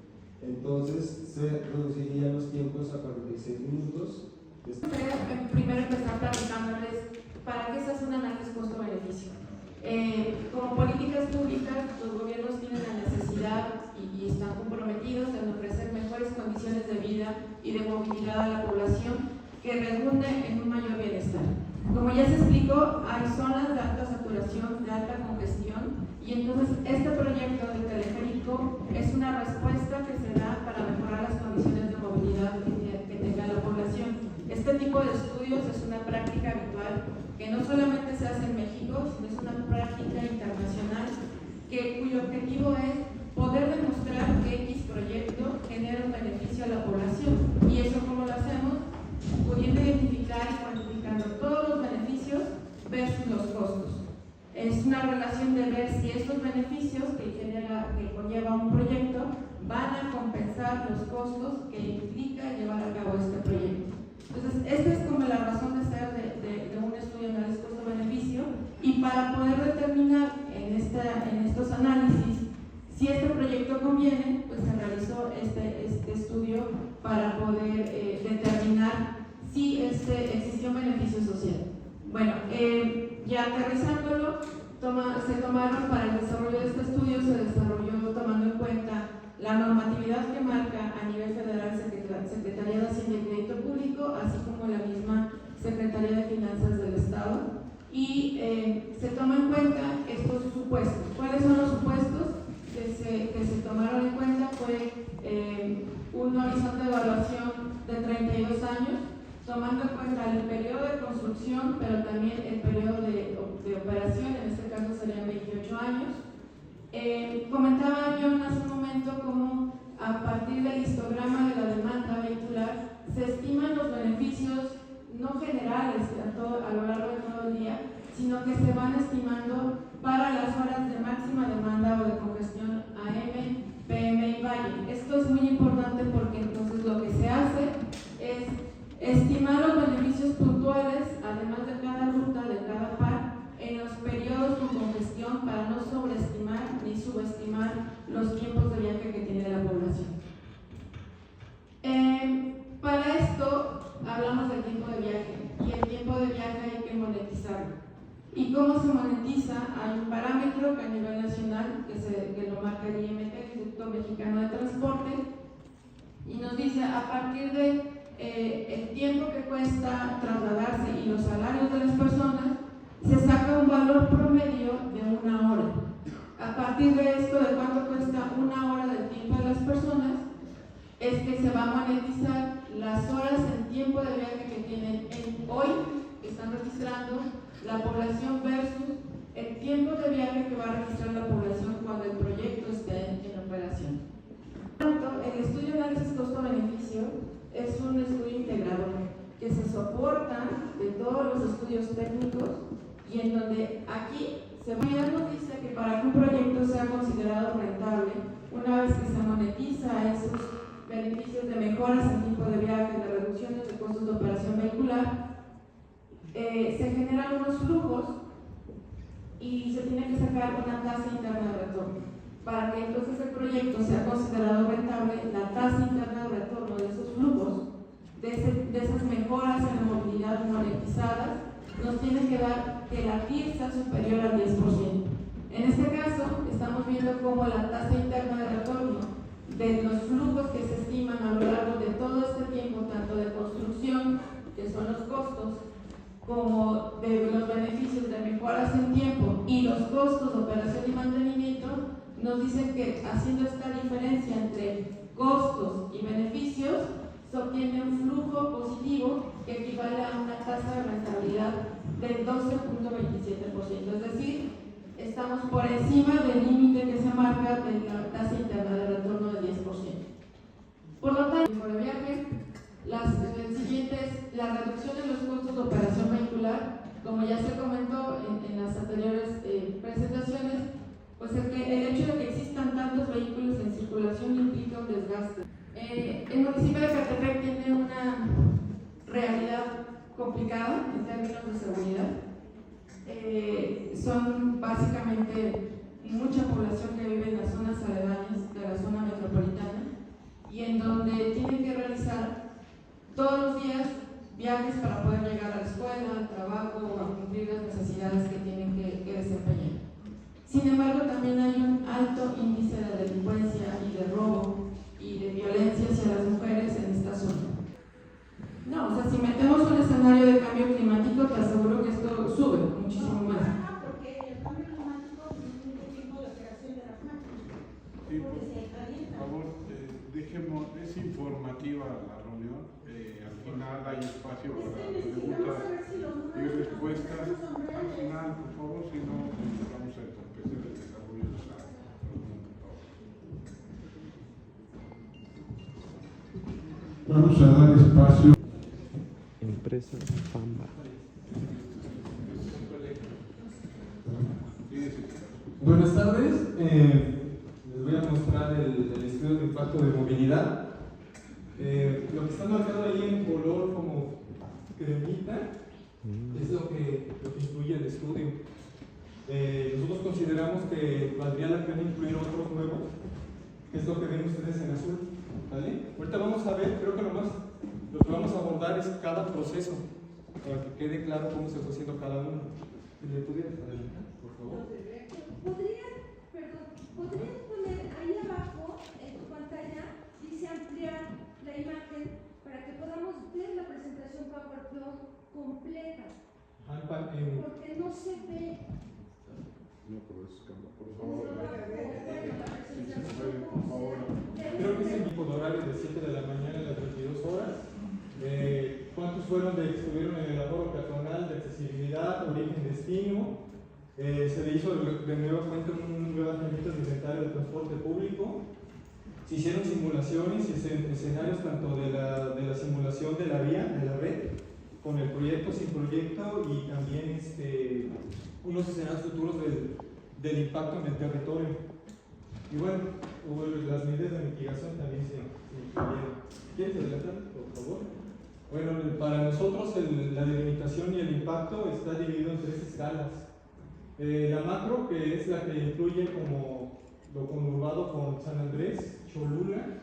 Speaker 14: Entonces se reducirían los tiempos a 46 minutos.
Speaker 16: Primero empezar platicándoles para qué se hace un análisis costo-beneficio. Como políticas públicas, los gobiernos tienen la necesidad y están comprometidos en ofrecer mejores condiciones de vida y de movilidad a la población que redunde en un mayor bienestar. Como ya se explicó, hay zonas de alta saturación, de alta congestión, y entonces este proyecto del teleférico es una respuesta que se da para mejorar las condiciones de movilidad que tenga la población. Este tipo de estudios es una práctica habitual que no solamente se hace en México, sino es una práctica internacional cuyo objetivo es poder demostrar que X proyecto genera un beneficio a la población. ¿Y eso cómo lo hacemos? Pudiendo identificar y cuantificando todos los beneficios versus los costos. Es una relación de ver si estos beneficios que conlleva un proyecto van a compensar los costos que implica llevar a cabo este proyecto. Entonces, esta es como la razón de ser de un estudio de análisis costo-beneficio, y para poder determinar en estos análisis si este proyecto conviene, pues se realizó este estudio para poder determinar si existió un beneficio social. Bueno, ya aterrizándolo, se tomaron para el desarrollo de este estudio, se desarrolló tomando en cuenta la normatividad que marca a nivel federal Secretaría de Hacienda y Crédito Público, así como la misma Secretaría de Finanzas del Estado, y se toma en cuenta estos supuestos. ¿Cuáles son los supuestos que se tomaron en cuenta? Fue un horizonte de evaluación de 32 años, tomando en cuenta el periodo de construcción, pero también el periodo de operación, en este caso serían 28 años. Comentaba yo hace un momento cómo a partir del histograma de la demanda vehicular se estiman los beneficios no generales a lo largo de todo el día, sino que se van estimando para las horas de máxima demanda o de congestión AM, PM y valle. Esto es muy importante porque entonces lo que se hace es estimar los beneficios puntuales, además de cada ruta, de cada par, en los periodos con congestión, para no sobreestimar ni subestimar los tiempos de viaje que tiene la población. Para esto hablamos del tiempo de viaje, y el tiempo de viaje hay que monetizarlo. ¿Y cómo se monetiza? Hay un parámetro que a nivel nacional que lo marca el IMT, el Instituto Mexicano de Transporte, y nos dice a partir de el tiempo que cuesta trasladarse y los salarios de las personas, se saca un valor promedio de 1 hora. A partir de esto, de cuánto cuesta 1 hora del tiempo de las personas, es que se va a monetizar las horas en tiempo de viaje que tienen hoy, que están registrando la población, versus el tiempo de viaje que va a registrar la población cuando el proyecto esté en operación. Por lo tanto, el estudio de análisis costo-beneficio es un estudio integrador que se soporta de todos los estudios técnicos, y en donde aquí Seguridad nos dice que para que un proyecto sea considerado rentable, una vez que se monetiza esos beneficios de mejoras en tiempo de viaje, de reducciones de costos de operación vehicular, se generan unos flujos y se tiene que sacar una tasa interna de retorno. Para que entonces el proyecto sea considerado rentable, la tasa interna de retorno de esos flujos, de esas mejoras en la movilidad monetizadas, nos tiene que dar que la TIR sea superior al 10%. En este caso, estamos viendo cómo la tasa interna de retorno de los flujos que se estiman a lo largo de todo este tiempo, tanto de construcción, que son los costos, como de los beneficios de mejoras en tiempo y los costos de operación y mantenimiento, nos dicen que haciendo esta diferencia entre costos y beneficios, se obtiene un flujo positivo que equivale a una tasa de rentabilidad del 12.27%, es decir, estamos por encima del límite que se marca de la tasa interna de retorno del 10%. Por lo tanto, por el viaje, el siguiente es la reducción de los costos de operación vehicular. Como ya se comentó en las anteriores presentaciones, pues el hecho de que existan tantos vehículos en circulación implica un desgaste. El municipio de Ecatepec tiene una realidad complicada en términos de seguridad. Son básicamente mucha población que vive en las zonas aledañas de la zona metropolitana y en donde tienen que realizar todos los días viajes para poder llegar a la escuela, al trabajo o a cumplir las necesidades que tienen que desempeñar. Sin embargo, también hay un alto índice de delincuencia y de robo y de violencia hacia las mujeres en esta zona. No, o sea, si metemos un escenario de cambio climático, te aseguro que esto sube muchísimo más.
Speaker 10: Porque el cambio climático disminuye el tiempo de operación de las máquinas.
Speaker 13: Sí, por favor, dejemos, es informativa la reunión, al final hay espacio para preguntas y respuestas. Al final, por favor, si no, vamos a entorpecer el desarrollo de la reunión. Vamos a dar espacio.
Speaker 9: Empresa Famba.
Speaker 17: Buenas tardes, les voy a mostrar el estudio de impacto de movilidad. Lo que está marcado ahí en color como cremita es lo que incluye el estudio. Nosotros consideramos que valdría la pena incluir otros nuevos, que es lo que ven ustedes en azul. ¿Vale? Ahorita vamos a ver, creo que lo que vamos a abordar es cada proceso, para que quede claro cómo se está haciendo cada uno. Si le pudieras adelantar, por favor.
Speaker 4: ¿Podrías poner ahí abajo en tu pantalla, dice ampliar la imagen para que podamos ver la presentación PowerPoint completa? Porque no se ve.
Speaker 13: No, pero es por favor. Por favor.
Speaker 17: Creo que es el tipo de horario de 7 de la mañana a las 22 horas. ¿Cuántos fueron de que estuvieron en el labor peatonal de accesibilidad, origen, destino? Se le hizo de nueva cuenta un levantamiento de inventario de transporte público. Se hicieron simulaciones y escenarios tanto de la simulación de la vía, de la red, con el proyecto, sin proyecto y también unos escenarios futuros del impacto en el territorio. Y bueno, las medidas de mitigación también se incluyeron. ¿Quieres adelantar, por favor? Bueno, para nosotros la delimitación y el impacto está dividido en 3 escalas. La macro, que es la que incluye como lo conurbado con San Andrés, Cholula.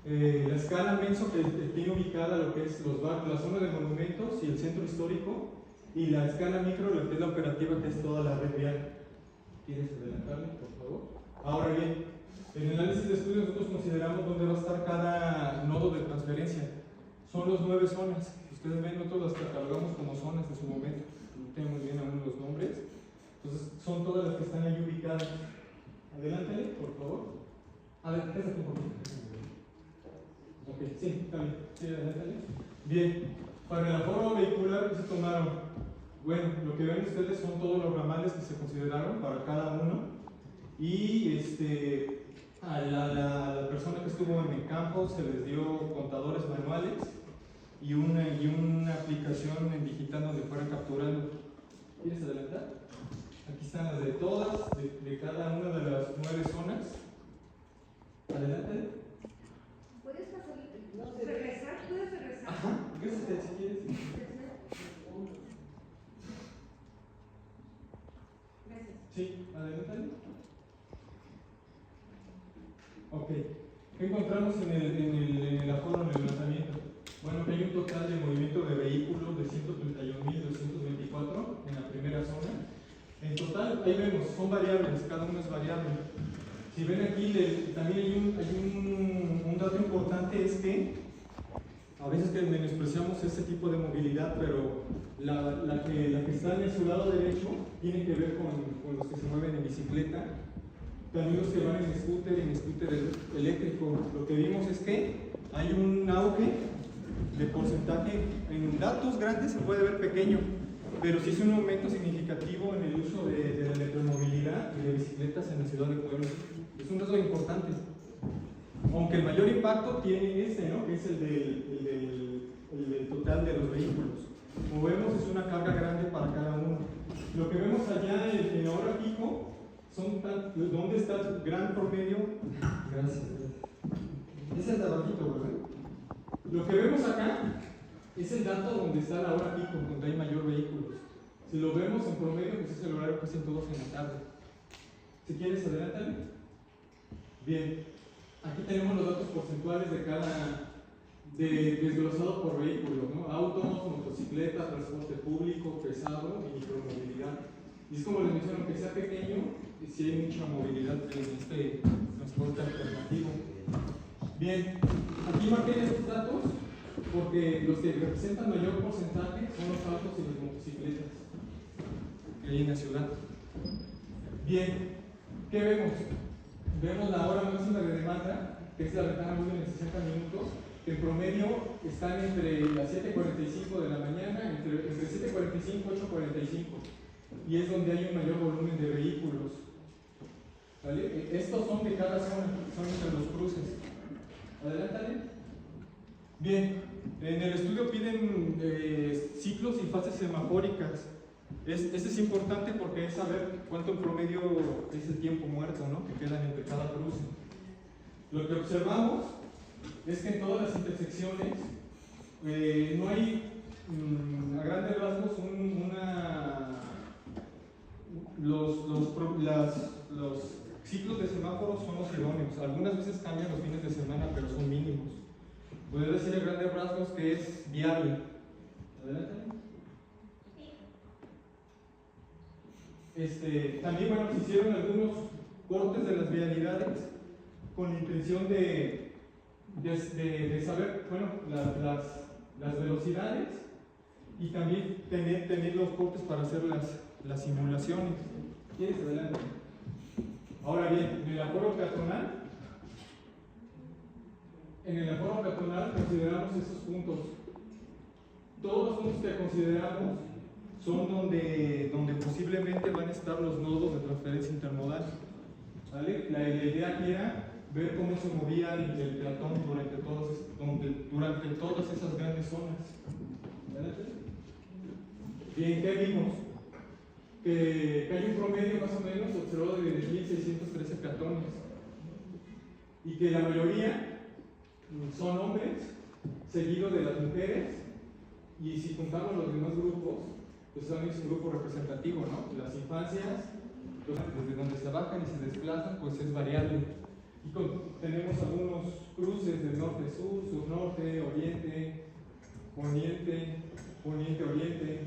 Speaker 17: La escala menso, que tiene ubicada lo que es la zona de monumentos y el centro histórico. Y la escala micro, la que es la operativa, que es toda la red vial. ¿Quieres adelantarme, por favor? Ahora bien, en el análisis de estudio nosotros consideramos dónde va a estar cada nodo de transferencia. Son los 9 zonas. Ustedes ven, nosotros las catalogamos como zonas en su momento. No tenemos bien aún los nombres. Entonces, son todas las que están ahí ubicadas. Adelántale, por favor. A ver, pésate un poquito. Ok, sí, está bien. Sí, adelántale. Bien, para el aforo vehicular que se tomaron, bueno, lo que ven ustedes son todos los ramales que se consideraron para cada uno. Y a la persona que estuvo en el campo se les dio contadores manuales y una aplicación en digital donde fueran capturando. ¿Quieres adelantar? Aquí están las de todas, de cada una de las 9 zonas. Adelante.
Speaker 4: ¿Puedes pasar? ¿Regresar? ¿Puedes regresar?
Speaker 17: Ajá, regresate si quieres.
Speaker 4: Gracias.
Speaker 17: Sí, adelante. Ok, ¿qué encontramos en el aforo, en el lanzamiento? Bueno, que hay un total de movimiento de vehículos de 131.224 en la primera zona. En total, ahí vemos, son variables, cada uno es variable. Si ven aquí, también hay un dato importante, es que a veces que menospreciamos ese tipo de movilidad, pero la que está en su lado derecho tiene que ver con los que se mueven en bicicleta, también los que van en scooter eléctrico. Lo que vimos es que hay un auge de porcentaje, en datos grandes se puede ver pequeño, pero sí es un aumento significativo en el uso de la electromovilidad y de bicicletas en la ciudad de Puebla. Es un dato importante. Aunque el mayor impacto tiene ¿no? Que es el del total de los vehículos. Como vemos, es una carga grande para cada uno. Lo que vemos allá en la hora pico son ¿dónde está el gran promedio? Gracias. Es el de abajito, ¿verdad? Lo que vemos acá es el dato donde está la hora pico, donde hay mayor vehículos. Si lo vemos en promedio, pues es el horario que hacen todos en la tarde. Si quieres, adelántale. Bien, aquí tenemos los datos porcentuales de cada, desglosado por vehículos, ¿no? Autos, motocicleta, transporte público, pesado y micromovilidad. Y es como les menciono, aunque sea pequeño, sí hay mucha movilidad en este transporte alternativo. Bien, aquí marqué estos datos porque los que representan mayor porcentaje son los autos y las motocicletas que hay en la ciudad. Bien, ¿qué vemos? Vemos la hora máxima de demanda, que es la ventana luz en 60 minutos, que en promedio están entre las 7:45 de la mañana, entre 7:45 y 8:45, y es donde hay un mayor volumen de vehículos. ¿Vale? Estos son de cada zona, son entre los cruces. Adelántale. Bien, en el estudio piden ciclos y fases semafóricas. Este es importante porque es saber cuánto en promedio es el tiempo muerto, ¿no? Que quedan entre cada cruce. Lo que observamos es que en todas las intersecciones no hay, a grandes rasgos, los ciclos de semáforos son los idóneos. Algunas veces cambian los fines de semana, pero son mínimos. Puedo decir a grandes rasgos que es viable. Adelante. También, bueno, se hicieron algunos cortes de las vialidades con la intención de saber, bueno, las velocidades y también tener los cortes para hacer las simulaciones. ¿Quieres? Adelante. Ahora bien, en el aforo peatonal consideramos esos puntos. Todos los puntos que consideramos son donde posiblemente van a estar los nodos de transferencia intermodal. ¿Vale? La idea aquí era ver cómo se movía el peatón durante todas esas grandes zonas. ¿Vale? Bien, ¿qué vimos? Que hay un promedio más o menos observado de 10.613 peatones y que la mayoría son hombres, seguidos de las mujeres, y si contamos los demás grupos, pues también es un grupo representativo, ¿no? Las infancias, desde donde se bajan y se desplazan, pues es variable. Y tenemos algunos cruces de norte-sur, sur-norte, oriente, poniente, poniente-oriente.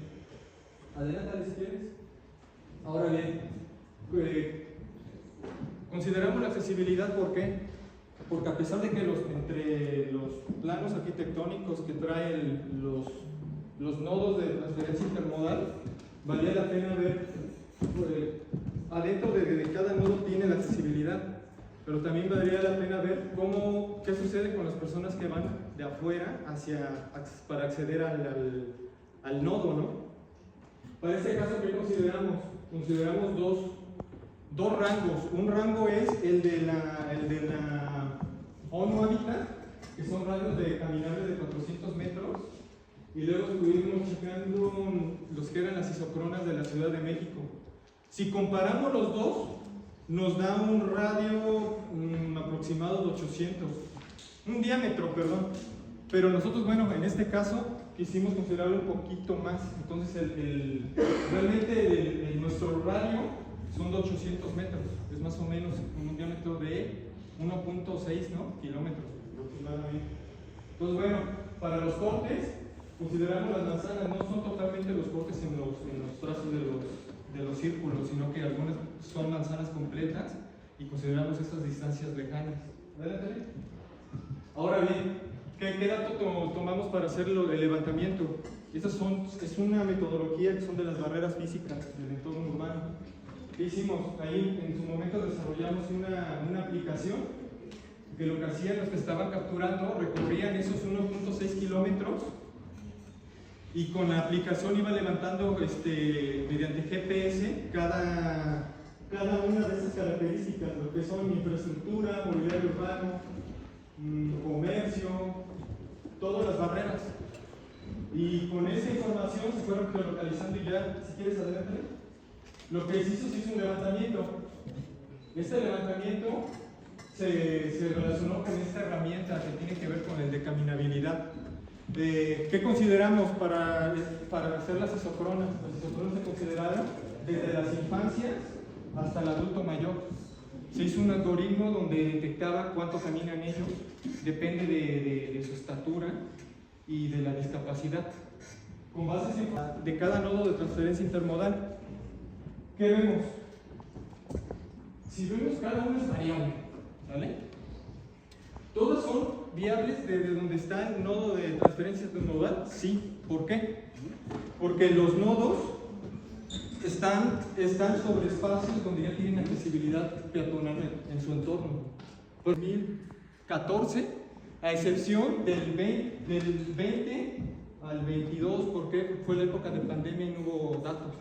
Speaker 17: Adelántale si quieres. Ahora bien, consideramos la accesibilidad, ¿por qué? Porque a pesar de que entre los planos arquitectónicos que traen los nodos de transferencia intermodal, valía la pena ver, adentro de cada nodo tiene la accesibilidad, pero también valdría la pena ver qué sucede con las personas que van de afuera para acceder al nodo, ¿no? Para este caso, ¿qué consideramos? Consideramos dos rangos. Un rango es el de la ONU Habitat, que son radios de caminables de 400 metros, y luego estuvimos checando los que eran las isocronas de la Ciudad de México. Si comparamos los dos, nos da un radio aproximado de 800, un diámetro, perdón. Pero nosotros, bueno, en este caso quisimos considerarlo un poquito más. Entonces, realmente nuestro radio son de 800 metros, es más o menos un diámetro de 1.6 kilómetros aproximadamente. Entonces, bueno, para los cortes, consideramos las manzanas, no son totalmente los cortes en los trazos de los círculos, sino que algunas son manzanas completas y consideramos esas distancias lejanas. Ahora bien, ¿qué dato tomamos para hacer el levantamiento? Es una metodología que son de las barreras físicas del entorno urbano. ¿Qué hicimos? Ahí en su momento desarrollamos una aplicación que lo que hacían los que estaban capturando, recorrían esos 1.6 kilómetros y con la aplicación iba levantando mediante GPS cada una de esas características, lo que son infraestructura, mobiliario urbano, comercio, todas las barreras. Y con esa información se fueron geolocalizando y ya, si quieres adelante, lo que se hizo un levantamiento. Este levantamiento se relacionó con esta herramienta que tiene que ver con el de caminabilidad. ¿Qué consideramos para hacer las isocronas? Las isocronas se consideraron desde las infancias hasta el adulto mayor. Se hizo un algoritmo donde detectaba cuánto caminan ellos, depende de su estatura y de la discapacidad. Con bases de cada nodo de transferencia intermodal, ¿qué vemos? Si vemos, cada uno es variable, ¿vale? ¿Todas son viables desde donde está el nodo de transferencia intermodal? Sí. ¿Por qué? Porque los nodos están sobre espacios donde ya tienen accesibilidad peatonal en su entorno. Por 2014, a excepción del 20 al 22, porque fue la época de pandemia y no hubo datos,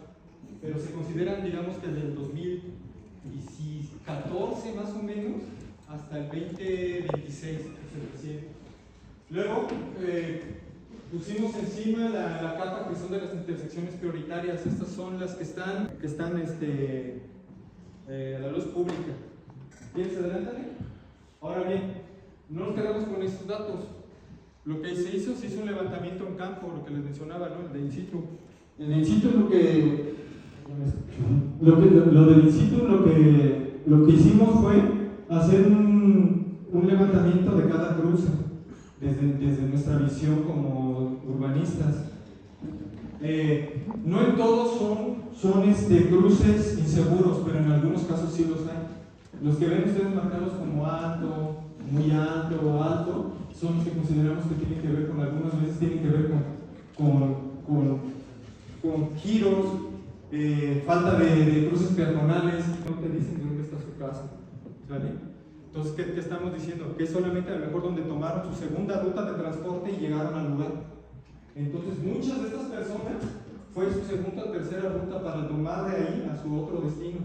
Speaker 17: pero se consideran, digamos, que desde el 2014 más o menos hasta el 2026, Luego pusimos encima la capa que son de las intersecciones prioritarias. Estas son las que están a la luz pública. ¿Quieres adelántale? Ahora bien, no nos quedamos con estos datos. Lo que se hizo un levantamiento en campo, lo que les mencionaba, ¿no? El de in situ. En el in situ lo del in situ lo que hicimos fue hacer un levantamiento de cada cruce desde nuestra visión como urbanistas. No en todos son cruces inseguros, pero en algunos casos sí los hay. Los que ven ustedes marcados como alto, muy alto o alto, son los que consideramos que tienen que ver con, algunas veces tienen que ver con giros, falta de cruces peatonales, no te dicen de dónde está su casa, ¿vale? Entonces, ¿qué estamos diciendo? Que es solamente a lo mejor donde tomaron su segunda ruta de transporte y llegaron al lugar. Entonces, muchas de estas personas fue su segunda o tercera ruta para tomar de ahí a su otro destino.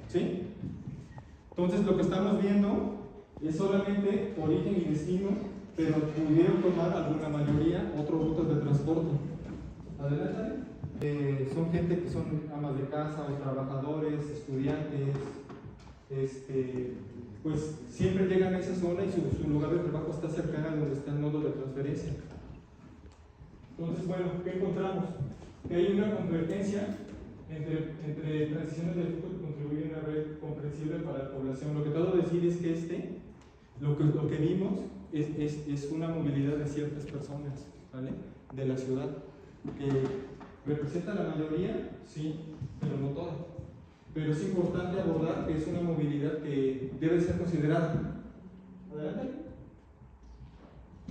Speaker 17: ¿Sí? Entonces, lo que estamos viendo es solamente origen y destino, pero pudieron tomar alguna mayoría otras rutas de transporte. Adelante. Son gente que son amas de casa o trabajadores, estudiantes, pues siempre llegan a esa zona y su lugar de trabajo está cercana a donde está el nodo de transferencia. Entonces, bueno, ¿qué encontramos? Que hay una convergencia entre transiciones de flujo que contribuyen a una red comprensible para la población. Lo que trato de decir es que lo que vimos es una movilidad de ciertas personas, ¿vale? De la ciudad, que representa la mayoría, sí, pero no toda. Pero es importante abordar que es una movilidad que debe ser considerada. Adelante.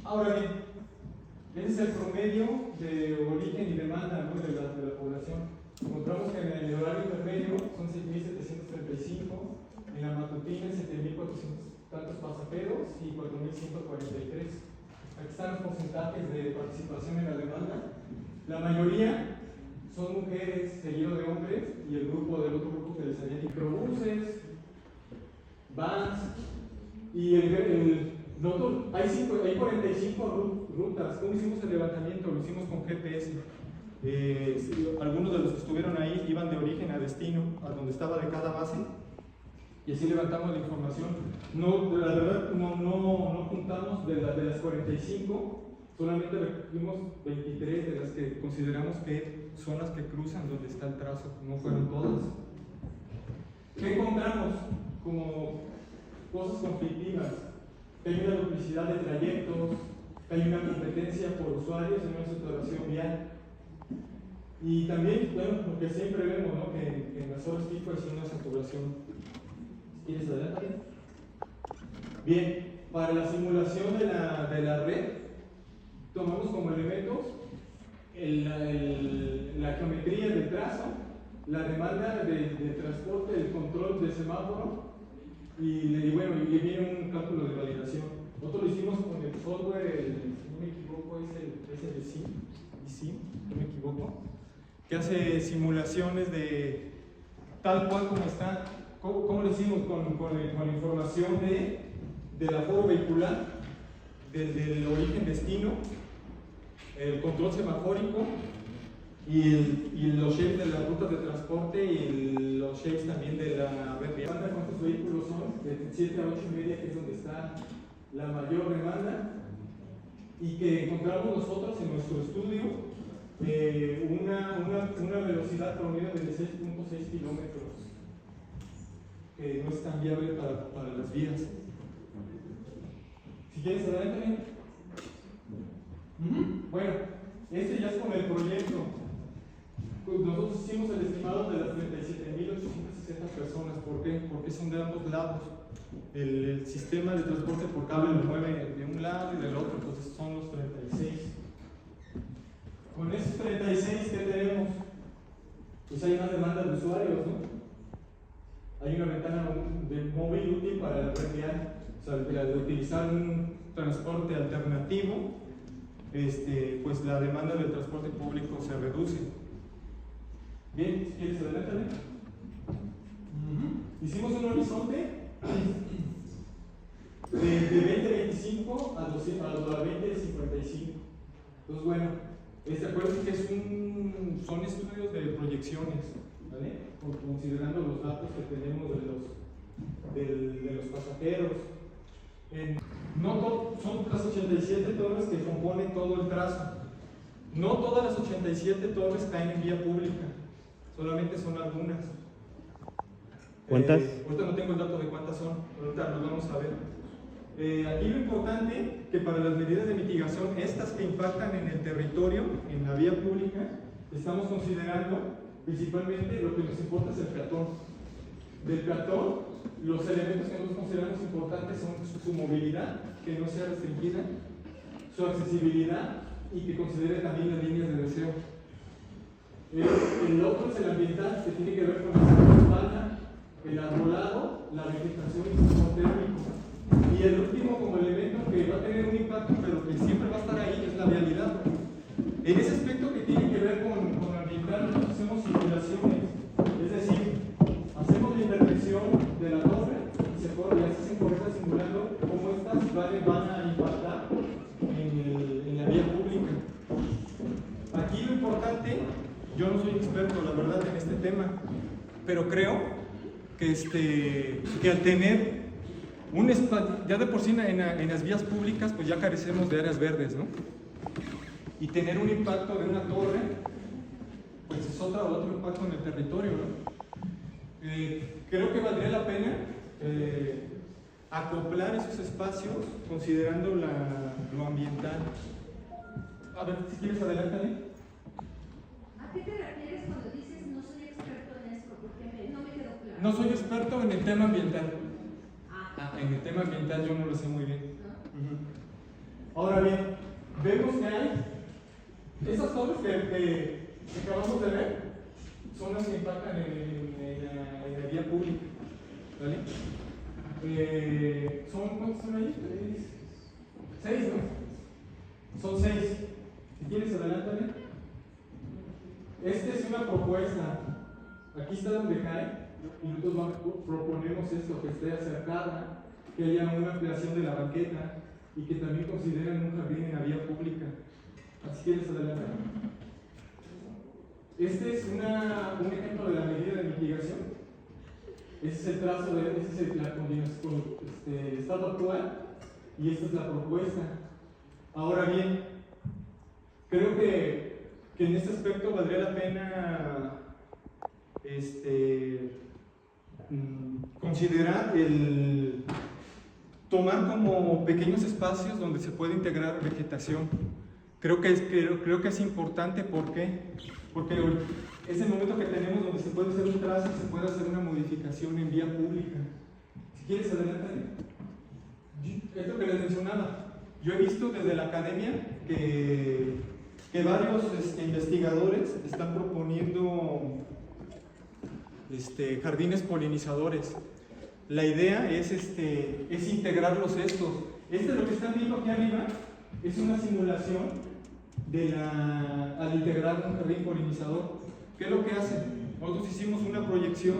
Speaker 17: Ahora bien, ese es el promedio de origen y demanda, ¿no? de la población. Encontramos que en el horario intermedio son 6.735, en la matutina 7.400 tantos pasajeros y 4.143. Aquí están los porcentajes de participación en la demanda. La mayoría son mujeres, seguido de hombres, y el otro grupo que les haría microbuses, vans, y hay 45 rutas. ¿Cómo hicimos el levantamiento? Lo hicimos con GPS. Algunos de los que estuvieron ahí iban de origen a destino, a donde estaba de cada base, y así levantamos la información. No, la verdad, no juntamos de las 45, solamente recogimos 23 de las que consideramos que son las que cruzan donde está el trazo, no fueron todas. ¿Qué encontramos como cosas conflictivas? Que hay una duplicidad de trayectos, que hay una competencia por usuarios en una saturación vial. Y también, bueno, lo que siempre vemos, ¿no? que en las horas pico es una saturación. ¿Quieres adelante? Bien, para la simulación de la red, tomamos como elementos la geometría del trazo, la demanda de transporte, el control del semáforo, y bueno, y viene un cálculo de validación. Nosotros lo hicimos con el software, si no me equivoco, es el SIM, no me equivoco, que hace simulaciones de tal cual como está. ¿Cómo lo hicimos? Con información del aforo vehicular, del origen-destino, el control semafórico y los shapes de las rutas de transporte y los shapes también de la red vial. ¿Cuántos vehículos son? De 7 a 8:30, que es donde está la mayor demanda, y que encontramos nosotros en nuestro estudio una velocidad promedio de 6.6 kilómetros, que no es tan viable para las vías. Si quieres, adelante. Bueno, este ya es con el proyecto. Pues nosotros hicimos el estimado de las 37.860 personas. ¿Por qué? Porque son de ambos lados. El sistema de transporte por cable lo mueve de un lado y del otro, entonces son los 36. Con esos 36, ¿qué tenemos? Pues hay una demanda de usuarios, ¿no? Hay una ventana de móvil útil para la red vial, o sea, de utilizar un transporte alternativo, pues la demanda del transporte público se reduce. Bien, si quieres adelántale. Hicimos un horizonte de 2025 a 2055. Entonces, bueno, acuérdense que son estudios de proyecciones, ¿vale? Considerando los datos que tenemos de los pasajeros. Son las 87 torres que componen todo el trazo. No todas las 87 torres caen en vía pública, solamente son algunas.
Speaker 9: ¿Cuántas?
Speaker 17: Ahorita no tengo el dato de cuántas son, ahorita lo vamos a ver. Aquí lo importante que para las medidas de mitigación, estas que impactan en el territorio, en la vía pública, estamos considerando principalmente lo que nos importa es el peatón. Del peatón, los elementos que nosotros consideramos importantes son su movilidad, que no sea restringida, su accesibilidad y que considere también las líneas de deseo. El otro es el ambiental, que tiene que ver con la espalda, el arbolado, la vegetación y el sistema térmico. Y el último como elemento que va a tener un impacto, pero que siempre va a estar ahí, es la vialidad. En ese aspecto que tiene que ver con ambiental, nosotros hacemos simulaciones, es decir, hacemos la intervención de la torre y se hacen correctas simulando cómo estas van a impactar en la vía pública. Aquí lo importante, yo no soy experto, la verdad, en este tema, pero creo que al tener un espacio, ya de por sí en las vías públicas, pues ya carecemos de áreas verdes, ¿no? Y tener un impacto de una torre, pues es otro impacto en el territorio, ¿no? Creo que valdría la pena acoplar esos espacios considerando lo ambiental. A ver, si quieres, adelántale.
Speaker 4: ¿A qué te refieres cuando dices no soy experto en esto? Porque no me quedó claro.
Speaker 17: No soy experto en el tema ambiental. En el tema ambiental yo no lo sé muy bien. Ahora bien, vemos que hay esas torres que acabamos de ver, son las que impactan en la vía pública. ¿Vale? ¿Cuántos son ahí? 6, ¿no? Son 6. Si quieres, adelántale. Esta es una propuesta. Aquí está donde cae. Y nosotros proponemos esto, que esté acercada, que haya una ampliación de la banqueta y que también consideren un jardín en la vía pública. Así que les adelantan. Este es un ejemplo de la medida de mitigación. Ese es el trazo, ese es la combinación, el estado actual, y esta es la propuesta. Ahora bien, creo que en este aspecto valdría la pena considerar el tomar como pequeños espacios donde se puede integrar vegetación. Creo que es importante, ¿por qué? Porque es el momento que tenemos donde se puede hacer un trazo y se puede hacer una modificación en vía pública. Si quieres, adelante. Es lo que les mencionaba. Yo he visto desde la academia que varios investigadores están proponiendo jardines polinizadores. La idea es integrarlos estos. Lo que están viendo aquí arriba es una simulación al integrar un jardín polinizador. ¿Qué es lo que hace? Nosotros hicimos una proyección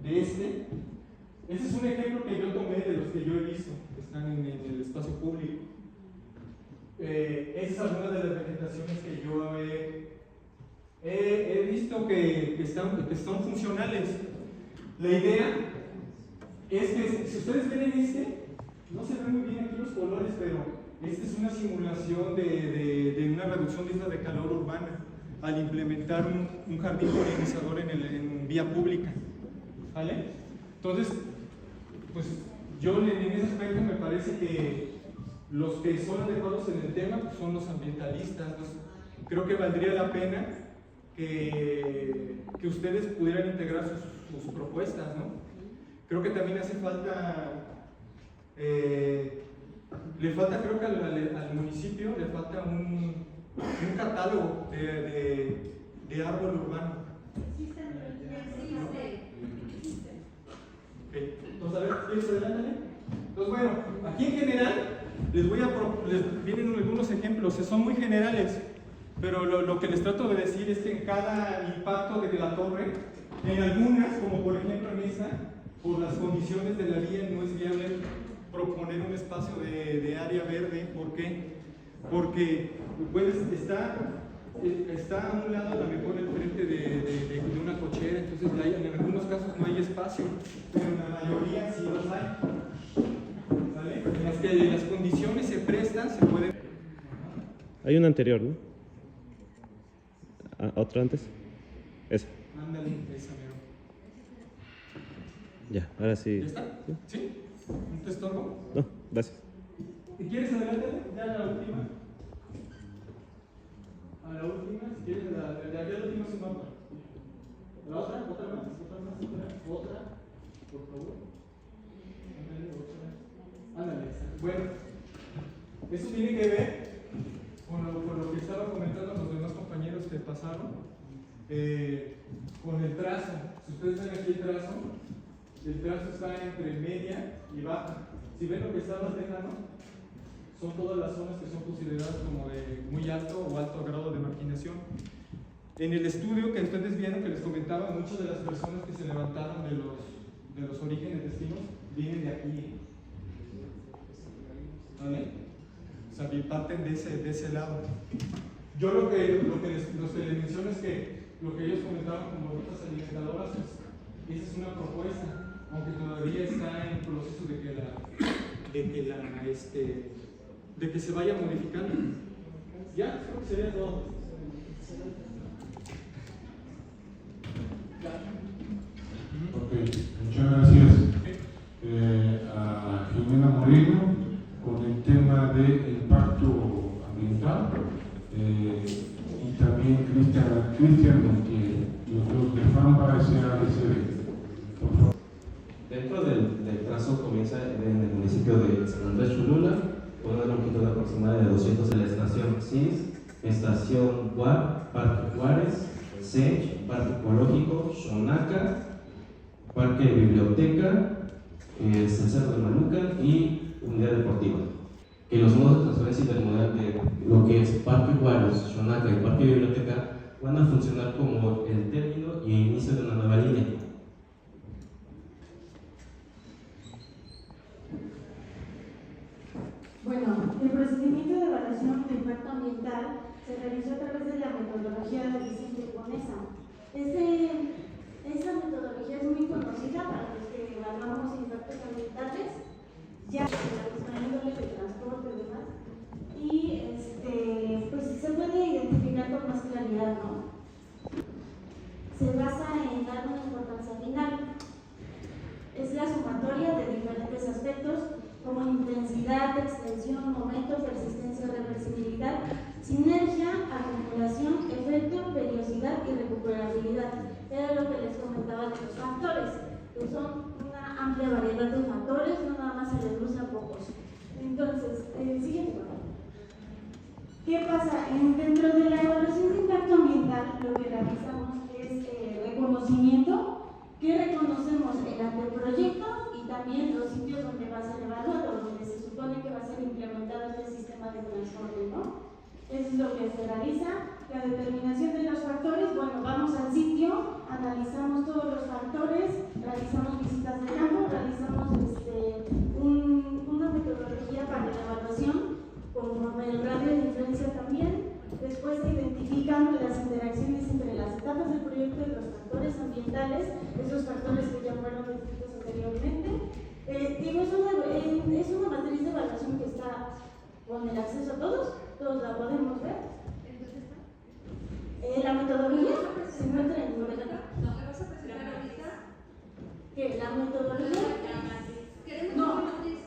Speaker 17: de Ese es un ejemplo que yo tomé de los que yo he visto, que están en el espacio público. Esa es alguna de las vegetaciones que yo he visto que están funcionales. La idea es que, si ustedes ven en no se ven muy bien aquí los colores, pero esta es una simulación de una reducción de islas de calor urbana al implementar un jardín polinizador en vía pública. ¿Vale? Entonces, pues yo en ese aspecto me parece que los que son adecuados en el tema pues, son los ambientalistas. Entonces, creo que valdría la pena que ustedes pudieran integrar sus propuestas, ¿no? Creo que también hace falta, le falta, creo que al municipio le falta un catálogo de árbol urbano.
Speaker 10: Existe.
Speaker 17: Okay. Entonces, a ver, ¿quieres adelante? Entonces, bueno, aquí en general les vienen algunos ejemplos, son muy generales, pero lo que les trato de decir es que en cada impacto de la torre, en algunas, como por ejemplo en esa, por las condiciones de la vía no es viable proponer un espacio de área verde. ¿Por qué? Porque pues, está a un lado a lo mejor el frente de una cochera, entonces en algunos casos no hay espacio, pero en la mayoría sí los hay. ¿Vale? En las que las condiciones se prestan, se puede...
Speaker 9: Hay una anterior, ¿no? ¿Otra antes? Esa.
Speaker 17: Ándale, esa mero.
Speaker 9: Ya, ahora sí.
Speaker 17: ¿Ya está? ¿Sí? ¿No te estorbo?
Speaker 9: No, gracias.
Speaker 17: Si quieres adelante, ya la última. A la última, si quieres, ya la última es un mapa. La otra más, otra, por favor. Ándale, otra. Ándale, bueno, eso tiene que ver con lo que estaba comentando los demás compañeros que pasaron, con el trazo. Si ustedes ven aquí el trazo está entre media y baja. Si ven lo que está más lejano, son todas las zonas que son consideradas como de muy alto o alto grado de marginación. En el estudio que ustedes vieron, que les comentaba, muchas de las personas que se levantaron de los orígenes destinos vienen de aquí. ¿Vale? O sea, parten de ese lado. Yo lo que les menciono es que lo que ellos comentaban como rutas alimentadoras, esa es una propuesta, aunque todavía está en proceso de que se vaya modificando. Ya, creo que sería todo.
Speaker 13: Ok, muchas gracias a Jimena Moreno con el tema de impacto ambiental y también Cristian Montiel, los de FAM para ese ADCB. Por favor.
Speaker 18: Dentro del trazo comienza en el municipio de San Andrés Cholula, con una longitud aproximada de 200 de la estación CIS, estación UAP, Parque Juárez, SENCH, Parque Ecológico, Xonaca, Parque Biblioteca, el Cerro de Manuca y Unidad Deportiva. Que los modos de transferencia intermodal de lo que es Parque Juárez, Xonaca y Parque Biblioteca van a funcionar como el término y inicio de una nueva línea.
Speaker 16: Bueno, el procedimiento de evaluación de impacto ambiental se realizó a través de la metodología de Vicente Conesa,
Speaker 10: Esa metodología es muy conocida para los que evaluamos impactos ambientales, ya en la misma índole de transporte y demás, y pues se puede identificar con más claridad, ¿no? Se basa en dar una importancia final. Es la sumatoria de diferentes aspectos como intensidad, extensión, momento, persistencia, reversibilidad, sinergia, acumulación, efecto, periodicidad y recuperabilidad. Era lo que les comentaba de los factores, que son una amplia variedad de factores, no nada más se reduce a pocos. Entonces, siguiente por favor. ¿Qué pasa? Dentro de la evaluación de impacto ambiental, lo que realizamos es reconocimiento. ¿Qué reconocemos? El anteproyecto y también los sitios donde va a ser evaluado, donde se supone que va a ser implementado este sistema de transporte, ¿no? Eso es lo que se realiza. La determinación de los factores, bueno, vamos al sitio, analizamos todos los factores, realizamos visitas de campo, realizamos una metodología para la evaluación, conforme el radio de influencia también. Después se identifican las interacciones entre las etapas del proyecto y los factores ambientales, esos factores que ya fueron descritos anteriormente. Es una matriz de evaluación que está con el acceso a todos la podemos ver. La metodología se encuentra en Google.
Speaker 4: ¿No me vas a presentar ahorita?
Speaker 10: ¿Qué? ¿La metodología?
Speaker 4: ¿Queremos
Speaker 10: No,
Speaker 4: una matriz?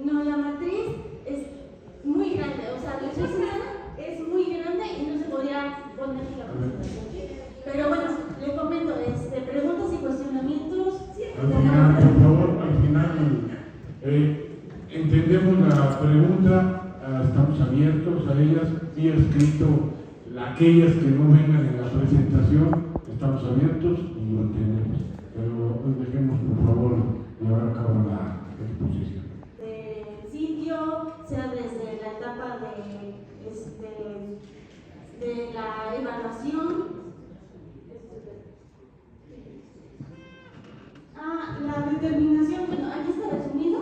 Speaker 10: no, la matriz es muy grande, o sea, la es muy grande y no se podía poner en la presentación. Pero bueno, le comento, preguntas y cuestionamientos.
Speaker 13: Al final, por favor, al final, entendemos la pregunta, estamos abiertos a ellas, y escrito aquellas que no vengan en la presentación, estamos abiertos y lo entendemos. Pero dejemos, por favor, llevar a cabo la exposición.
Speaker 10: Del sitio, sea desde la etapa de la evaluación. La determinación, bueno, aquí está resumido,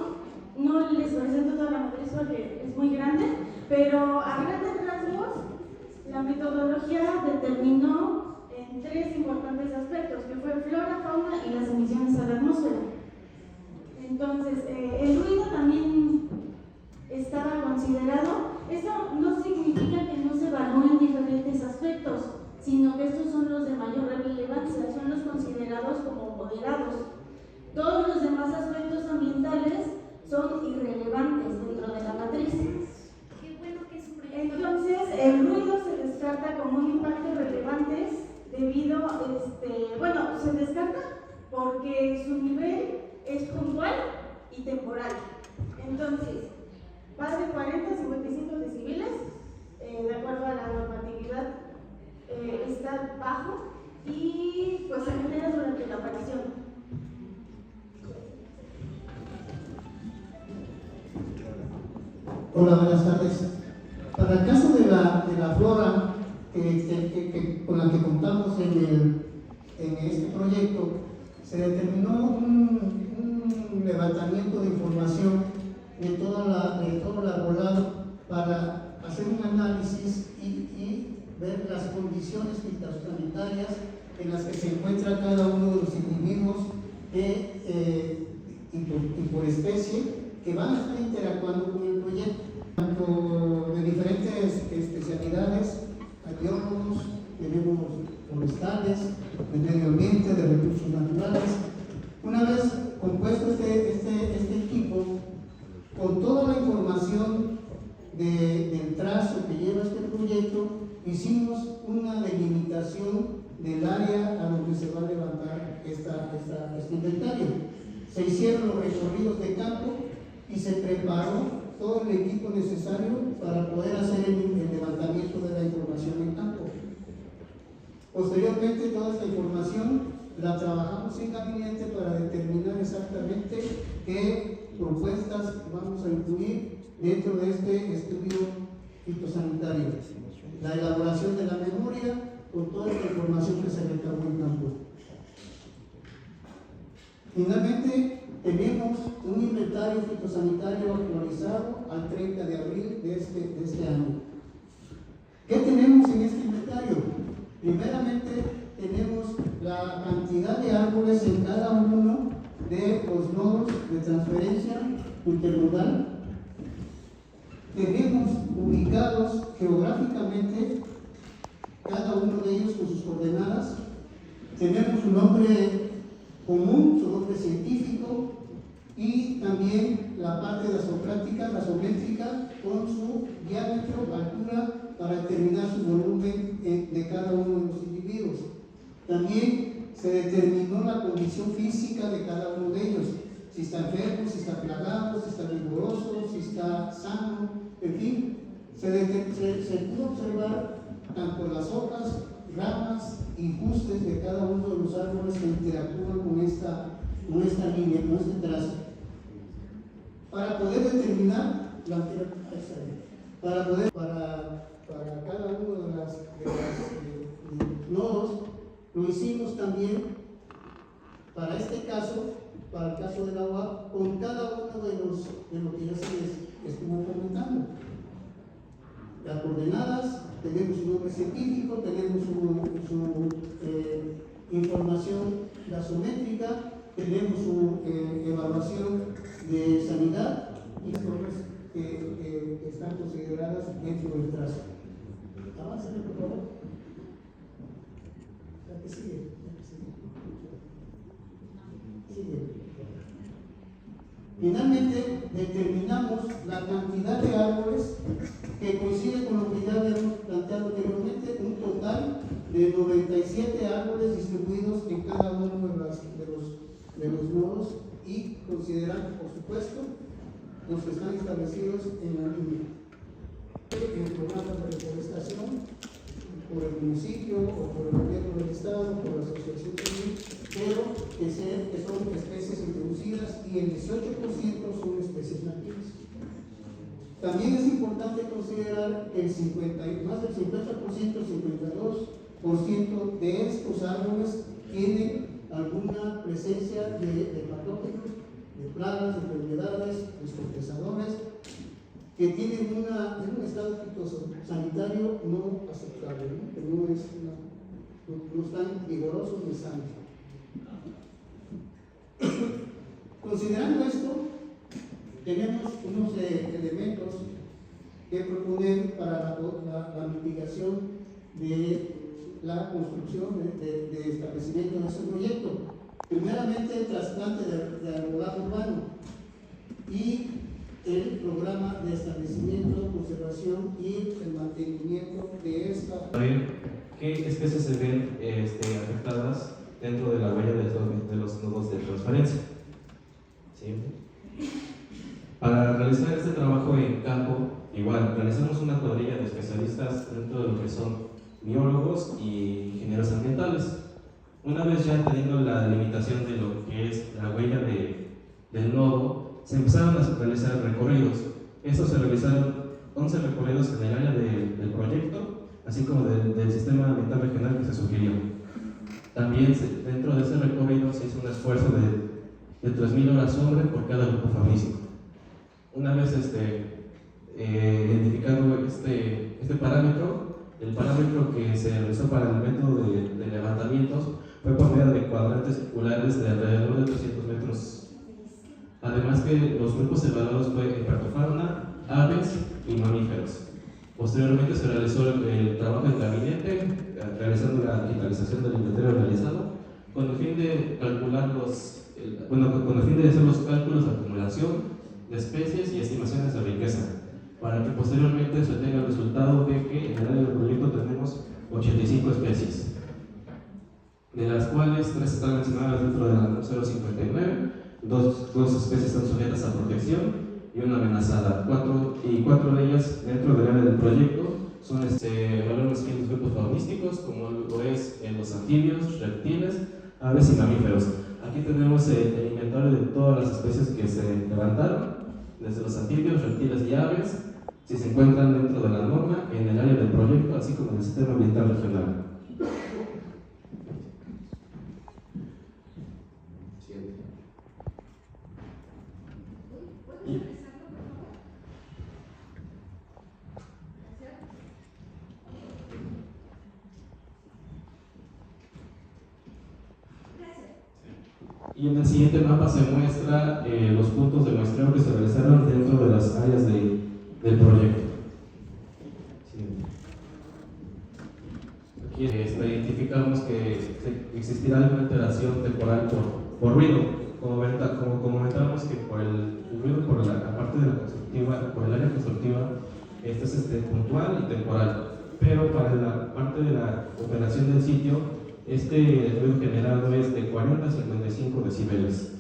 Speaker 10: no les presento toda la matriz porque es muy grande, pero a grandes rasgos la metodología determinó en tres importantes aspectos, que fue flora, fauna y las emisiones a la atmósfera. Entonces, el ruido también estaba considerado. Esto no significa que no se evalúen diferentes aspectos, sino que estos son los de mayor relevancia, son los considerados como moderados. Todos los demás aspectos ambientales son irrelevantes dentro de la matriz.
Speaker 2: Qué bueno que es un proyecto.
Speaker 10: Entonces, el ruido se descarta como un impacto relevante debido, se descarta porque su nivel es puntual y temporal. Entonces, va de 40 a 55 decibeles, de acuerdo a la normatividad, está bajo y pues se genera durante la aparición.
Speaker 19: Hola, buenas tardes. Para el caso de la flora con la que contamos en este proyecto, se determinó un levantamiento de información de todo el arbolado para hacer un análisis y ver las condiciones fitosanitarias en las que se encuentra cada uno de los individuos y por especie que van a estar interactuando con el proyecto, tanto de diferentes especialidades, hay biólogos, tenemos forestales, de medio ambiente, de recursos naturales. Una vez compuesto este equipo, con toda la información del trazo que lleva este proyecto, hicimos una delimitación del área a donde se va a levantar este inventario. Se hicieron los recorridos de campo y se preparó todo el equipo necesario para poder hacer el levantamiento de la información en campo. Posteriormente, toda esta información la trabajamos en gabinete para determinar exactamente qué propuestas vamos a incluir dentro de este estudio fitosanitario. La elaboración de la memoria con toda la información que se recabó en campo. Finalmente, tenemos un inventario fitosanitario actualizado al 30 de abril de este año. ¿Qué tenemos en este inventario? Primeramente, tenemos intermodal. Tenemos ubicados geográficamente cada uno de ellos con sus coordenadas. Tenemos un nombre común, su nombre científico, y también la parte gasopráctica, gasométrica, con su diámetro, altura, para determinar su volumen de cada uno de los individuos. También se determinó la condición física de cada uno de ellos, si está enfermo, si está plagado, si está vigoroso, si está sano, en fin, se pudo observar tanto las hojas, ramas y fustes de cada uno de los árboles que interactúan con esta línea, con este trazo. Para poder determinar para cada uno de los nodos, lo hicimos también para este caso, para el caso de la UAP, con cada uno de lo que ya se les estuvo comentando. Las coordenadas, tenemos su nombre científico, tenemos su información gasométrica, tenemos su evaluación de sanidad y cosas que están consideradas dentro del trazo. Avanza, por favor. La que sigue. Finalmente, determinamos la cantidad de árboles que coincide con lo que ya habíamos planteado anteriormente, un total de 97 árboles distribuidos en cada uno de los nodos y considerando, por supuesto, los que están establecidos en la línea. En el programa de reforestación, por el municipio o por el gobierno del estado, por la asociación civil, pero que son especies introducidas y el 18% son especies nativas. También es importante considerar que más del 50%, 52% de estos árboles tienen alguna presencia de patógenos, de plagas, de enfermedades, descompensadores, que tienen un estado fitosanitario no aceptable, ¿no? Que no están vigorosos ni sanos. Considerando esto, tenemos unos elementos que proponer para la mitigación de la construcción de establecimiento de este proyecto. Primeramente, el trasplante de arbolado urbano y el programa de establecimiento, conservación y el mantenimiento de esta.
Speaker 18: ¿Qué especies se ven afectadas dentro de la huella de los nodos de transparencia? ¿Sí? Para realizar este trabajo en campo, igual, realizamos una cuadrilla de especialistas dentro de lo que son biólogos y ingenieros ambientales. Una vez ya teniendo la limitación de lo que es la huella del nodo, se empezaron a realizar recorridos. Estos se realizaron 11 recorridos en el área del proyecto, así como del sistema ambiental regional que se sugirió. También dentro de ese recorrido se hizo un esfuerzo de 3.000 horas hombre por cada grupo faunístico. Una vez identificado este parámetro, el parámetro que se realizó para el método de levantamientos fue por medio de cuadrantes circulares de alrededor de 300 metros. Además que los grupos evaluados fue herpetofauna, aves y mamíferos. Posteriormente se realizó el trabajo en gabinete, realizando la digitalización del inventario realizado, con el fin de calcular con el fin de hacer los cálculos de acumulación de especies y estimaciones de riqueza, para que posteriormente se tenga el resultado de que en el área del proyecto tenemos 85 especies, de las cuales 3 están mencionadas dentro de la 059, dos especies están sujetas a protección y una amenazada. 4 de ellas dentro del área del proyecto son evaluaron los siguientes grupos faunísticos, como lo es los anfibios, reptiles, aves y mamíferos. Aquí tenemos el inventario de todas las especies que se levantaron, desde los anfibios, reptiles y aves, si se encuentran dentro de la norma en el área del proyecto, así como en el sistema ambiental regional. Y en el siguiente mapa se muestra los puntos de muestreo que se realizaron dentro de las áreas del proyecto. Aquí identificamos que existirá alguna alteración temporal por ruido. Como comentábamos que por el ruido, por la parte de la constructiva, por el área constructiva, esto es puntual y temporal. Pero para la parte de la operación del sitio, este ruido generado es de 40 a 55 decibeles.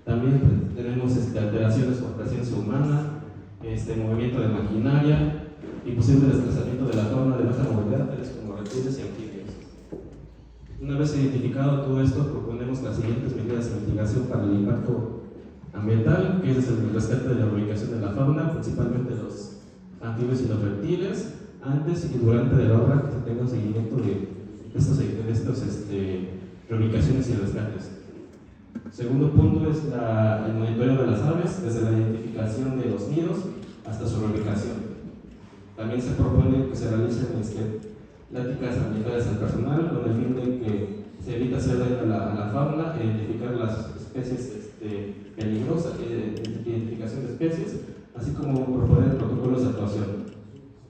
Speaker 18: También tenemos alteraciones por presencia humana, movimiento de maquinaria y posible desplazamiento de la fauna de baja movilidad, tales como reptiles y anfibios. Una vez identificado todo esto, proponemos las siguientes medidas de mitigación para el impacto ambiental, que es el rescate de la ubicación de la fauna, principalmente los anfibios y los reptiles, antes y durante de la obra, que se tenga un seguimiento de estas reubicaciones y rescates. Segundo punto es el monitoreo de las aves, desde la identificación de los nidos hasta su reubicación. También se propone que se realicen pláticas ambientales al personal con el fin de que se evite hacer daño a la fauna, identificar las especies peligrosas, identificación de especies, así como proponer protocolos de actuación.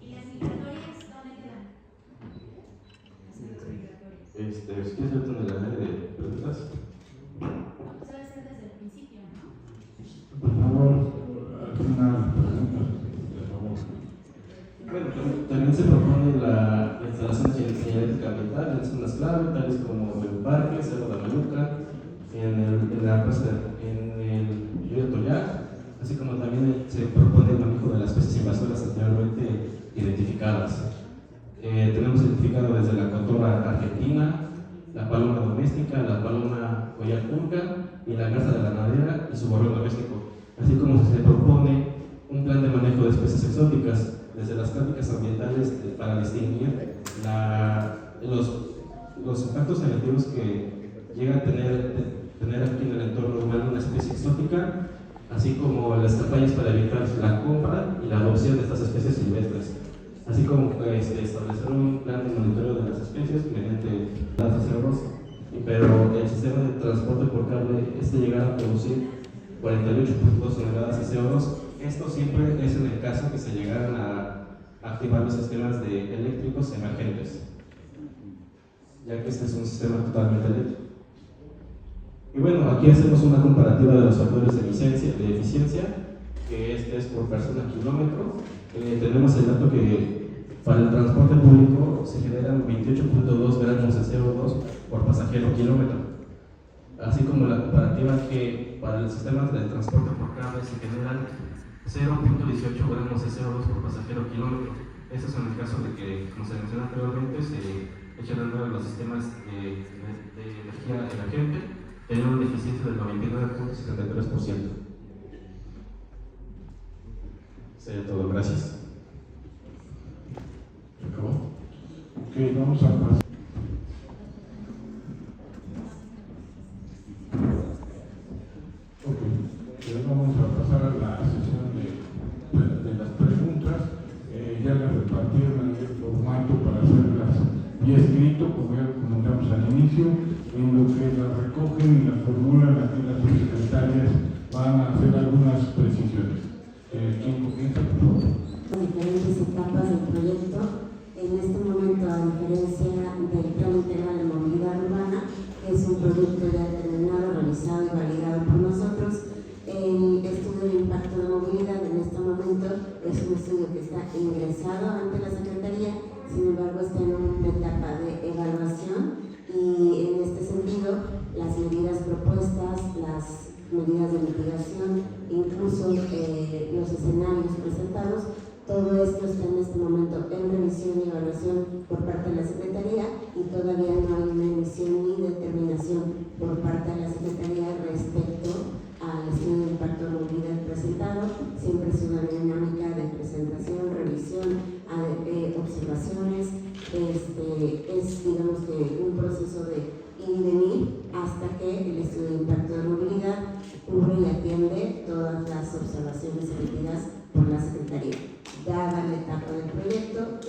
Speaker 2: ¿Y las migratorias dónde quedan?
Speaker 18: ¿Quieres ver en el área de preguntas?
Speaker 2: Eso debe ser desde el principio, ¿no?
Speaker 13: Por favor, al final, preguntas, por favor.
Speaker 18: Bueno, también se propone la instalación de señalética ambiental en zonas clave, tales como el parque, Cerro de Amaluca, en la costa, en el río Toyac, así como también se propone el manejo de las especies invasoras anteriormente identificadas. Tenemos identificado desde la cotorra argentina, la paloma doméstica, la paloma collar turca y la garza de la nadera y su gorrión doméstico, así como se propone un plan de manejo de especies exóticas desde las prácticas ambientales para distinguir los impactos negativos que llega a tener aquí en el entorno humano una especie exótica, así como las campañas para evitar la compra y la adopción de estas especies silvestres, así como establecer un plan de monitoreo de las especies mediante datos euros, pero el sistema de transporte por cable llegará a producir 48.2 toneladas de CO2. Esto siempre es en el caso que se llegaran a activar los sistemas eléctricos emergentes, ya que este es un sistema totalmente eléctrico. Y bueno, aquí hacemos una comparativa de los factores de eficiencia, que es por persona kilómetro. Tenemos el dato que para el transporte público se generan 28.2 gramos de CO2 por pasajero kilómetro, así como la comparativa que para el sistema de transporte por cable se generan 0.18 gramos de CO2 por pasajero kilómetro. Esto es en el caso de que, como se mencionó anteriormente, se echan a andar los sistemas de energía emergente, tienen una eficiencia del 99.73%. Sería todo, gracias.
Speaker 13: ¿Se acabó? Ok, vamos a pasar. Vamos a pasar a la sesión de las preguntas. Ya las repartieron en el formato para hacerlas vía escrito, como ya comentamos al inicio, en lo que las recogen y las formulan aquí las secretarias van a hacer algunas precisiones. ¿Quién comienza, por favor?
Speaker 10: Diferentes etapas del proyecto. En este momento, a diferencia del Plan Integral de Movilidad Urbana, que es un proyecto ya determinado, realizado y validado por nosotros, el estudio de impacto de movilidad en este momento es un estudio que está ingresado ante la Secretaría, sin embargo está en una etapa de evaluación y en este sentido las medidas propuestas, las medidas de mitigación, incluso los escenarios presentados, todo esto está en este momento en revisión y evaluación por parte de la Secretaría y todavía no hay una emisión ni determinación por parte de la Secretaría respecto al estudio de impacto de movilidad presentado. Siempre es una dinámica de presentación, revisión, observaciones, es digamos que un proceso de ir y venir hasta que el estudio de impacto de movilidad cubre y atiende todas las observaciones emitidas por la Secretaría. Dada la etapa del proyecto,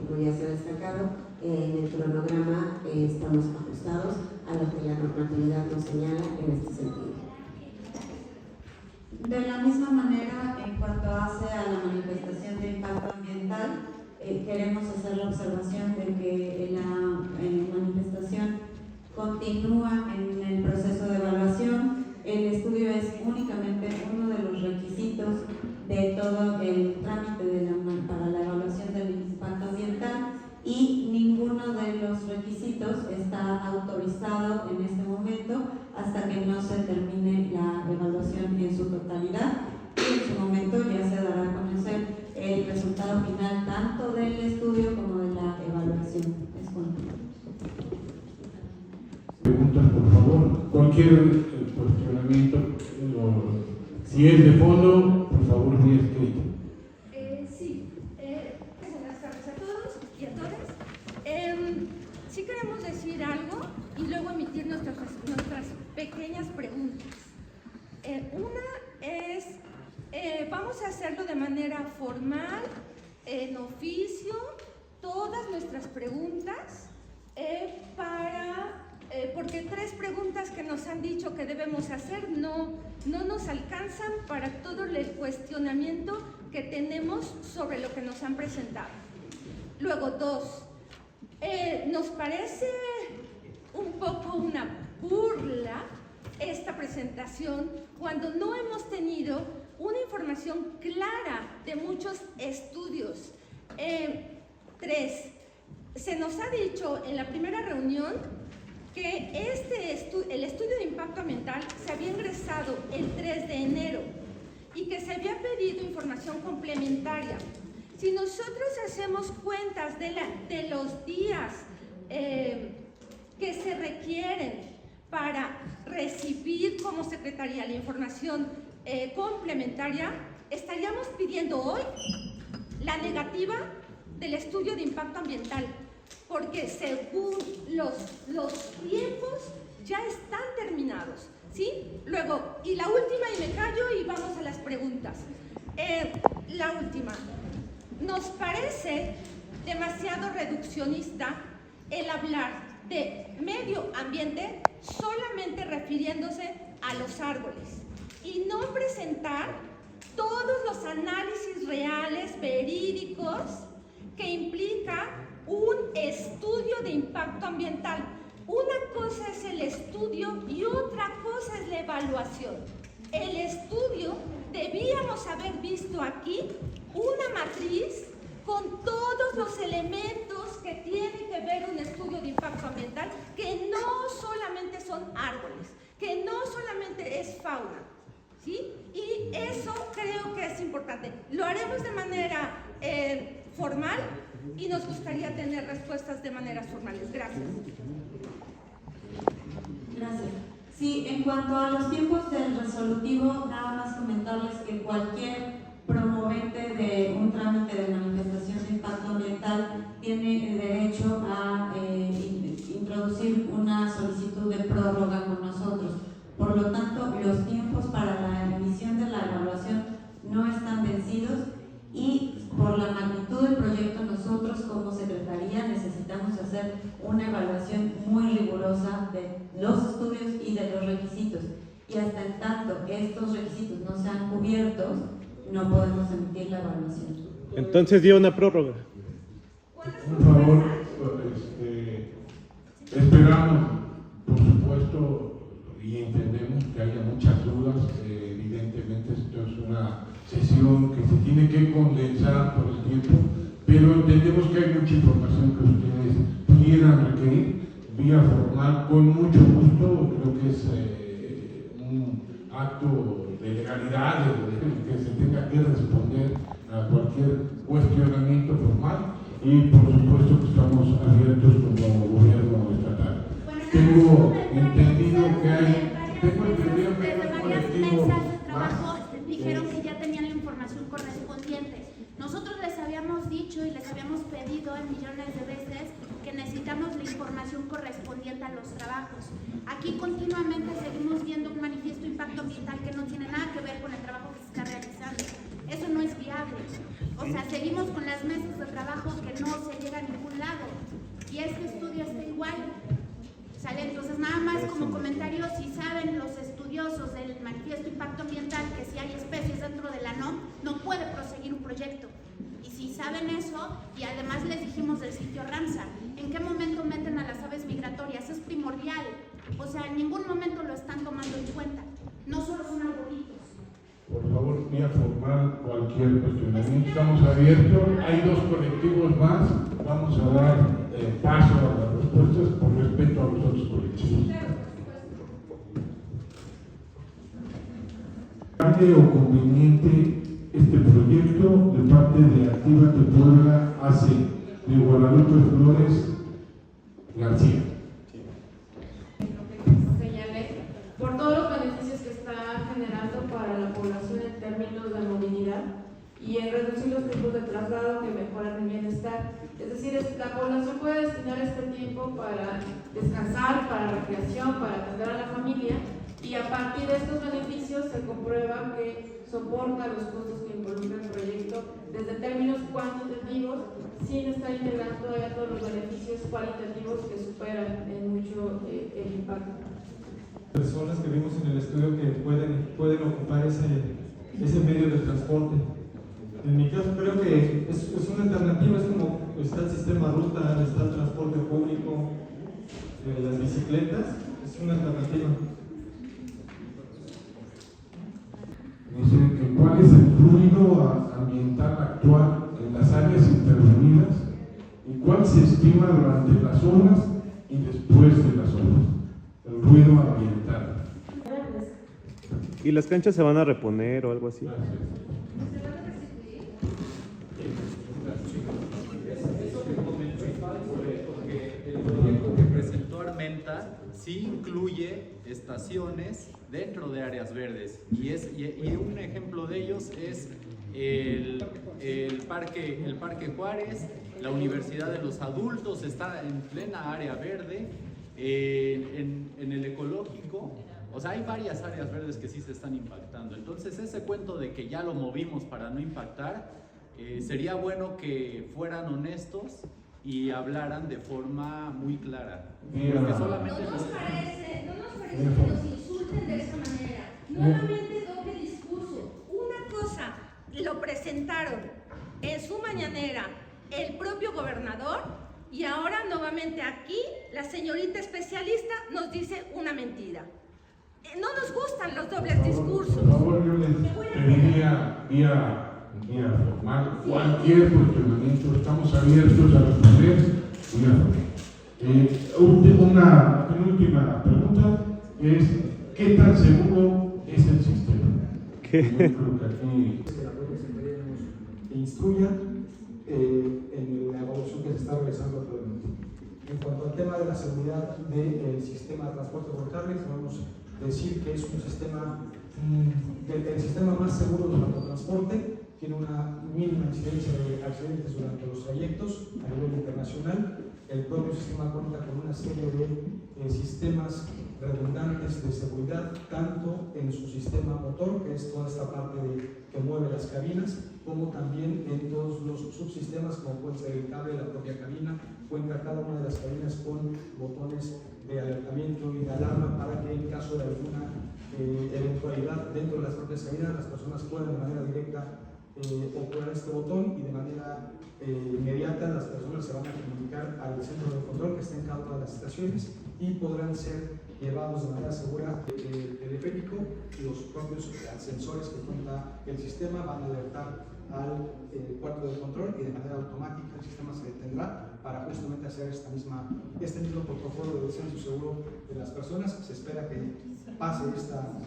Speaker 10: como ya se ha destacado, en el cronograma estamos ajustados a lo que la normatividad nos señala en este sentido.
Speaker 5: De la misma manera, en cuanto hace a la manifestación de impacto ambiental, queremos hacer la observación de que la manifestación continúa en el proceso de evaluación. El estudio es únicamente uno de los requisitos de todo el trámite para la evaluación del impacto ambiental y ninguno de los requisitos está autorizado en este momento hasta que no se termine la evaluación en su totalidad y en su momento ya se dará a conocer el resultado final tanto del estudio como de la evaluación. Es cuanto.
Speaker 13: Preguntas, por favor. Cualquier cuestionamiento, si es de fondo, por favor, muy escrito.
Speaker 4: Sí, buenas tardes a todos y a todas. Sí queremos decir algo y luego emitir nuestras pequeñas preguntas. Una es, vamos a hacerlo de manera formal, en oficio, todas nuestras preguntas porque 3 preguntas que nos han dicho que debemos hacer no nos alcanzan para todo el cuestionamiento que tenemos sobre lo que nos han presentado. Luego 2, nos parece un poco una burla esta presentación cuando no hemos tenido una información clara de muchos estudios. 3, se nos ha dicho en la primera reunión que el estudio de impacto ambiental se había ingresado el 3 de enero y que se había pedido información complementaria. Si nosotros hacemos cuentas de los días que se requieren para recibir como Secretaría la información complementaria, estaríamos pidiendo hoy la negativa del estudio de impacto ambiental, porque según los tiempos ya están terminados, ¿sí? Luego, y la última, y me callo y vamos a las preguntas. La última, nos parece demasiado reduccionista el hablar de medio ambiente solamente refiriéndose a los árboles y no presentar todos los análisis reales, verídicos, que implica un estudio de impacto ambiental. Una cosa es el estudio y otra cosa es la evaluación. El estudio, debíamos haber visto aquí una matriz con todos los elementos que tiene que ver un estudio de impacto ambiental, que no solamente son árboles, que no solamente es fauna, ¿sí? Y eso creo que es importante. Lo haremos de manera formal y nos gustaría tener respuestas de maneras formales. Gracias.
Speaker 5: Gracias. Sí, en cuanto a los tiempos del resolutivo, nada más comentarles que cualquier promovente de un trámite de manifestación de impacto ambiental tiene derecho a introducir una solicitud de prórroga con nosotros. Por lo tanto, los tiempos para la emisión de la evaluación no están vencidos y por la magnitud del proyecto nosotros como Secretaría necesitamos hacer una evaluación muy rigurosa de los estudios y de los requisitos. Y hasta en tanto estos requisitos no sean cubiertos, no podemos emitir la evaluación.
Speaker 9: Entonces dio una prórroga.
Speaker 13: Por favor, esperamos, por supuesto, y entendemos que haya muchas dudas. Evidentemente esto es una sesión que se tiene que condensar por el tiempo, pero entendemos que hay mucha información que ustedes pudieran requerir vía formal con mucho gusto. Creo que es un acto de legalidad que se tenga que responder a cualquier cuestionamiento formal y por supuesto que estamos abiertos como gobierno estatal. Tengo entendido que hay
Speaker 2: varias mesas de trabajo dijeron que ya tenían la información correspondiente. Nosotros les habíamos dicho y les habíamos pedido en millones de veces que necesitamos la información correspondiente a los trabajos. Aquí continuamente seguimos viendo un manifiesto de impacto ambiental que no tiene nada que ver con el trabajo que se está realizando. Eso no es viable. O sea, seguimos con las mesas de trabajo que no se llega a ningún lado. Y este estudio está igual. ¿Sale? Entonces, nada más como comentario, si saben los estudiosos del manifiesto impacto ambiental que si hay especies dentro de la NOM, no puede proseguir un proyecto. Y si saben eso, y además les dijimos del sitio Ramsar, ¿en qué momento meten a las aves migratorias? Es primordial. O sea, en ningún momento lo están tomando en cuenta. No solo son arbolitos.
Speaker 13: Por favor, vía formal cualquier cuestionamiento. Estamos abiertos. Hay 2 colectivos más. Vamos a dar paso a las respuestas por respeto a los otros colectivos. ¿Grande o conveniente este proyecto de parte de Actívate Puebla hace de Guadalupe Flores García?
Speaker 16: Señalé, por todos los beneficios que está generando para la población en términos de movilidad y en reducir los tiempos de traslado que mejoran el bienestar. Es decir, la población puede destinar este tiempo para descansar, para recreación, para atender a la familia, y a partir de estos beneficios se comprueba que soporta los costos que involucra el proyecto desde términos cuantitativos, sin estar integrando todavía todos los beneficios cualitativos que superan en mucho el impacto.
Speaker 17: Personas que vimos en el estudio que pueden ocupar ese medio de transporte. En mi caso creo que es una alternativa, es como está el sistema ruta, está el transporte público, las bicicletas, es una alternativa.
Speaker 13: Dice que cuál es el fluido ambiental actual en las áreas intervenidas y cuál se estima durante las obras y después de las obras. El ruido ambiental.
Speaker 9: ¿Y las canchas se van a reponer o algo así?
Speaker 6: Porque el proyecto que presentó Armenta sí incluye estaciones dentro de áreas verdes y un ejemplo de ellos es el Parque Juárez. La Universidad de los Adultos está en plena área verde. En el ecológico, o sea, hay varias áreas verdes que sí se están impactando. Entonces, ese cuento de que ya lo movimos para no impactar, sería bueno que fueran honestos y hablaran de forma muy clara. Porque solamente
Speaker 4: No nos parece que nos insulten de esa manera. Nuevamente doble discurso. Una cosa, lo presentaron en su mañanera el propio gobernador, y ahora nuevamente aquí la señorita especialista nos dice una mentira. No nos gustan los dobles discursos.
Speaker 13: Por favor, yo les pediría vía formal cualquier cuestionamiento. Estamos abiertos a responder vía formal. Una penúltima pregunta es ¿qué tan seguro es el sistema? Yo creo que aquí...
Speaker 15: Que la propia Secretaría nos instruya en la evaluación que se está realizando actualmente. En cuanto al tema de la seguridad del sistema de transporte por cable, podemos decir que es un sistema, el sistema más seguro del autotransporte, tiene una mínima incidencia de accidentes durante los trayectos a nivel internacional. El propio sistema cuenta con una serie de sistemas redundantes de seguridad, tanto en su sistema motor, que es toda esta parte que mueve las cabinas, como también en todos los subsistemas, como puede ser el cable, la propia cabina. Cuenta cada una de las cabinas con botones de alertamiento y de alarma para que en caso de alguna eventualidad dentro de las propias cabinas, las personas puedan de manera directa operar este botón, y de manera inmediata las personas se van a comunicar al centro de control que está en cada una de las estaciones y podrán ser llevados de manera segura. El teleférico y los propios sensores que cuenta el sistema van a alertar al cuarto de control, y de manera automática el sistema se detendrá para justamente hacer este mismo protocolo de descenso seguro de las personas. Se espera que pase esta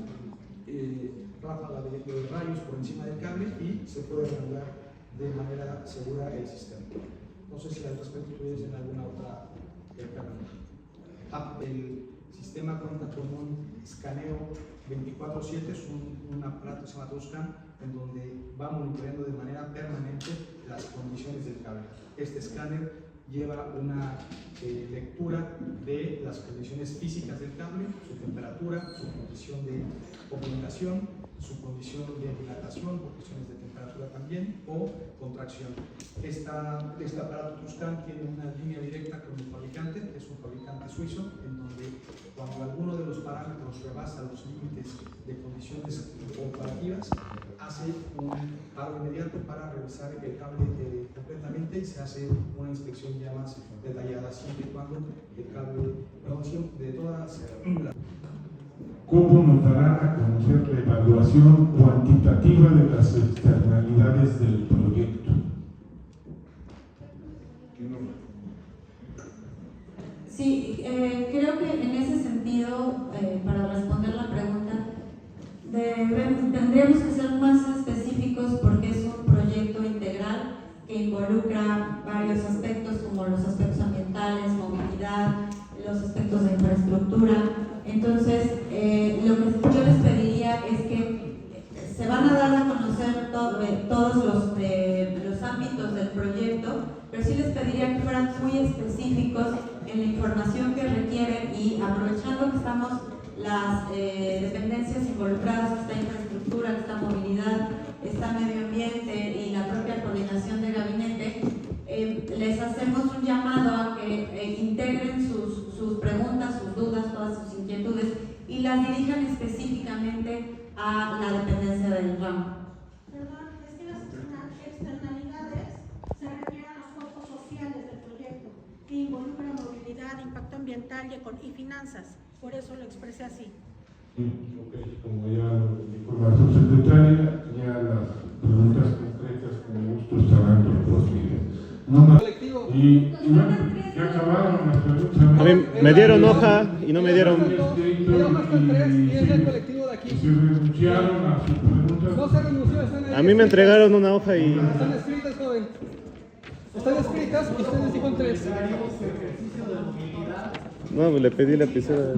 Speaker 15: ráfaga de rayos por encima del cable y se puede regular de manera segura el sistema. No sé si al respecto tuviesen alguna otra pregunta. El sistema cuenta con un escaneo 24/7, es un aparato que se llama TruScan, en donde va monitoreando de manera permanente las condiciones del cable. Este escáner lleva una lectura de las condiciones físicas del cable, su temperatura, su condición de comunicación, su condición de dilatación por cuestiones de temperatura temperatura también, o contracción. Este aparato Tuscan tiene una línea directa con el fabricante, que es un fabricante suizo, en donde cuando alguno de los parámetros rebasa los límites de condiciones comparativas, hace un paro inmediato para revisar el cable completamente y se hace una inspección ya más detallada, siempre y cuando el cable, de todas las...
Speaker 7: ¿Cómo nos dará a conocer la evaluación cuantitativa de las externalidades del proyecto?
Speaker 5: Sí, creo que en ese sentido, para responder la pregunta, tendríamos que ser más específicos porque es un proyecto integral que involucra varios aspectos como los aspectos ambientales, movilidad, los aspectos de infraestructura. Entonces, lo que yo les pediría es que se van a dar a conocer todos los ámbitos del proyecto, pero sí les pediría que fueran muy específicos en la información que requieren y aprovechando que estamos las dependencias involucradas, que está infraestructura, que está movilidad, está medio ambiente y la propia coordinación de gabinete, les hacemos un llamado a que integren sus preguntas, sus dudas, todas sus inquietudes y las dirijan específicamente a la dependencia del ramo.
Speaker 10: Perdón, es que las externalidades se refieren a los costos sociales del proyecto, que involucran movilidad, impacto ambiental y finanzas. Por eso lo expresé así.
Speaker 7: Como ya dijo la subsecretaria, ya las preguntas concretas con gusto estarán respondidas. Y bueno, ya acabaron las preguntas.
Speaker 9: A mí me dieron hoja y no me dieron...
Speaker 7: Se renunciaron a sus preguntas.
Speaker 1: No se renunció, están ahí.
Speaker 9: A mí me entregaron una hoja y...
Speaker 1: Están escritas, joven. Están escritas y ustedes dijeron 3.
Speaker 9: No, le pedí la lapicera.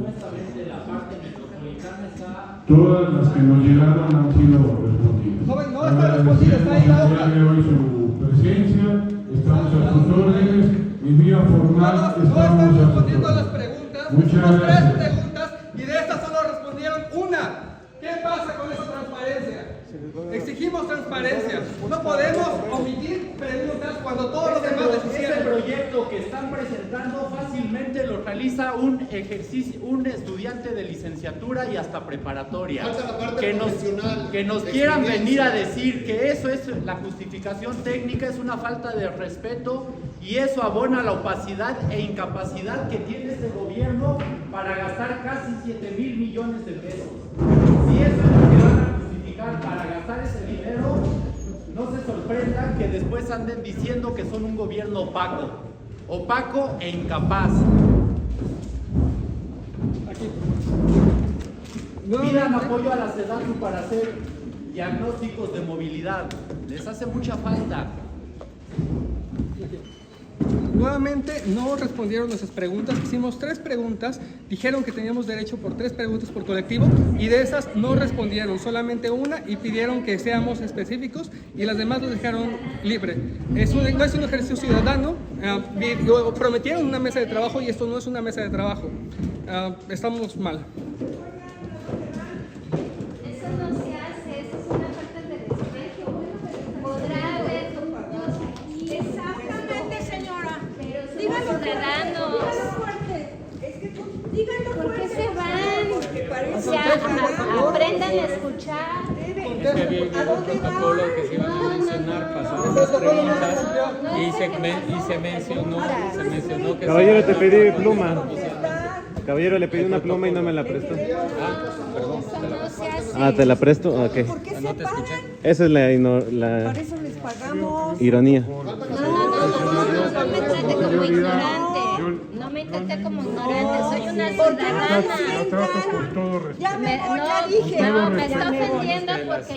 Speaker 7: Todas las que nos llegaron han sido respondidas.
Speaker 1: Joven, no está respondida, está ahí la hoja.
Speaker 7: De hoy su presencia, estamos a sus órdenes y vía formal
Speaker 1: No están
Speaker 7: estamos a sus
Speaker 1: respondiendo a las
Speaker 7: órdenes.
Speaker 1: preguntas.
Speaker 7: Muchas
Speaker 1: Hicimos 3
Speaker 7: gracias.
Speaker 1: preguntas y de estas solo respondieron una. ¿Qué pasa con esa transparencia? Exigimos transparencia. No podemos omitir preguntas cuando todos los demás les
Speaker 6: Ese
Speaker 1: hicieron.
Speaker 6: proyecto que están presentando fácilmente lo realiza un estudiante de licenciatura y hasta preparatoria. Que nos quieran venir a decir que eso es la justificación técnica, es una falta de respeto y eso abona la opacidad e incapacidad que tiene este gobierno para gastar casi 7,000 millones de pesos. Si eso es lo que van a justificar para gastar ese dinero, no se sorprendan que después anden diciendo que son un gobierno opaco e incapaz. Pidan apoyo a la SEDATU para hacer diagnósticos de movilidad. Les hace mucha falta.
Speaker 1: Nuevamente no respondieron nuestras preguntas. Hicimos 3 preguntas. Dijeron que teníamos derecho por 3 preguntas por colectivo y de esas no respondieron, solamente una y pidieron que seamos específicos y las demás los dejaron libre. No es un ejercicio ciudadano. Prometieron una mesa de trabajo y esto no es una mesa de trabajo. Estamos mal.
Speaker 10: Eso no se hace, eso es una falta de respeto. Podrá haber grupos aquí. Exactamente, señora. Pero somos ciudadanos. ¿Por qué se van? O sea, aprendan a escuchar.
Speaker 8: Es que había un protocolo que se iban a mencionar, pasaron las preguntas y se mencionó que...
Speaker 9: Caballero, te pedí pluma. Caballero, le pedí una pluma y no me la prestó.
Speaker 8: Perdón,
Speaker 9: ¿te la presto? Ok.
Speaker 8: no te escuché.
Speaker 9: Esa es la
Speaker 20: Por eso les pagamos.
Speaker 9: ironía.
Speaker 2: No me trate como ignorante. No me trate como ignorante. Soy una ciudadana.
Speaker 20: Ya me voy, ya dije.
Speaker 2: No, me está ofendiendo porque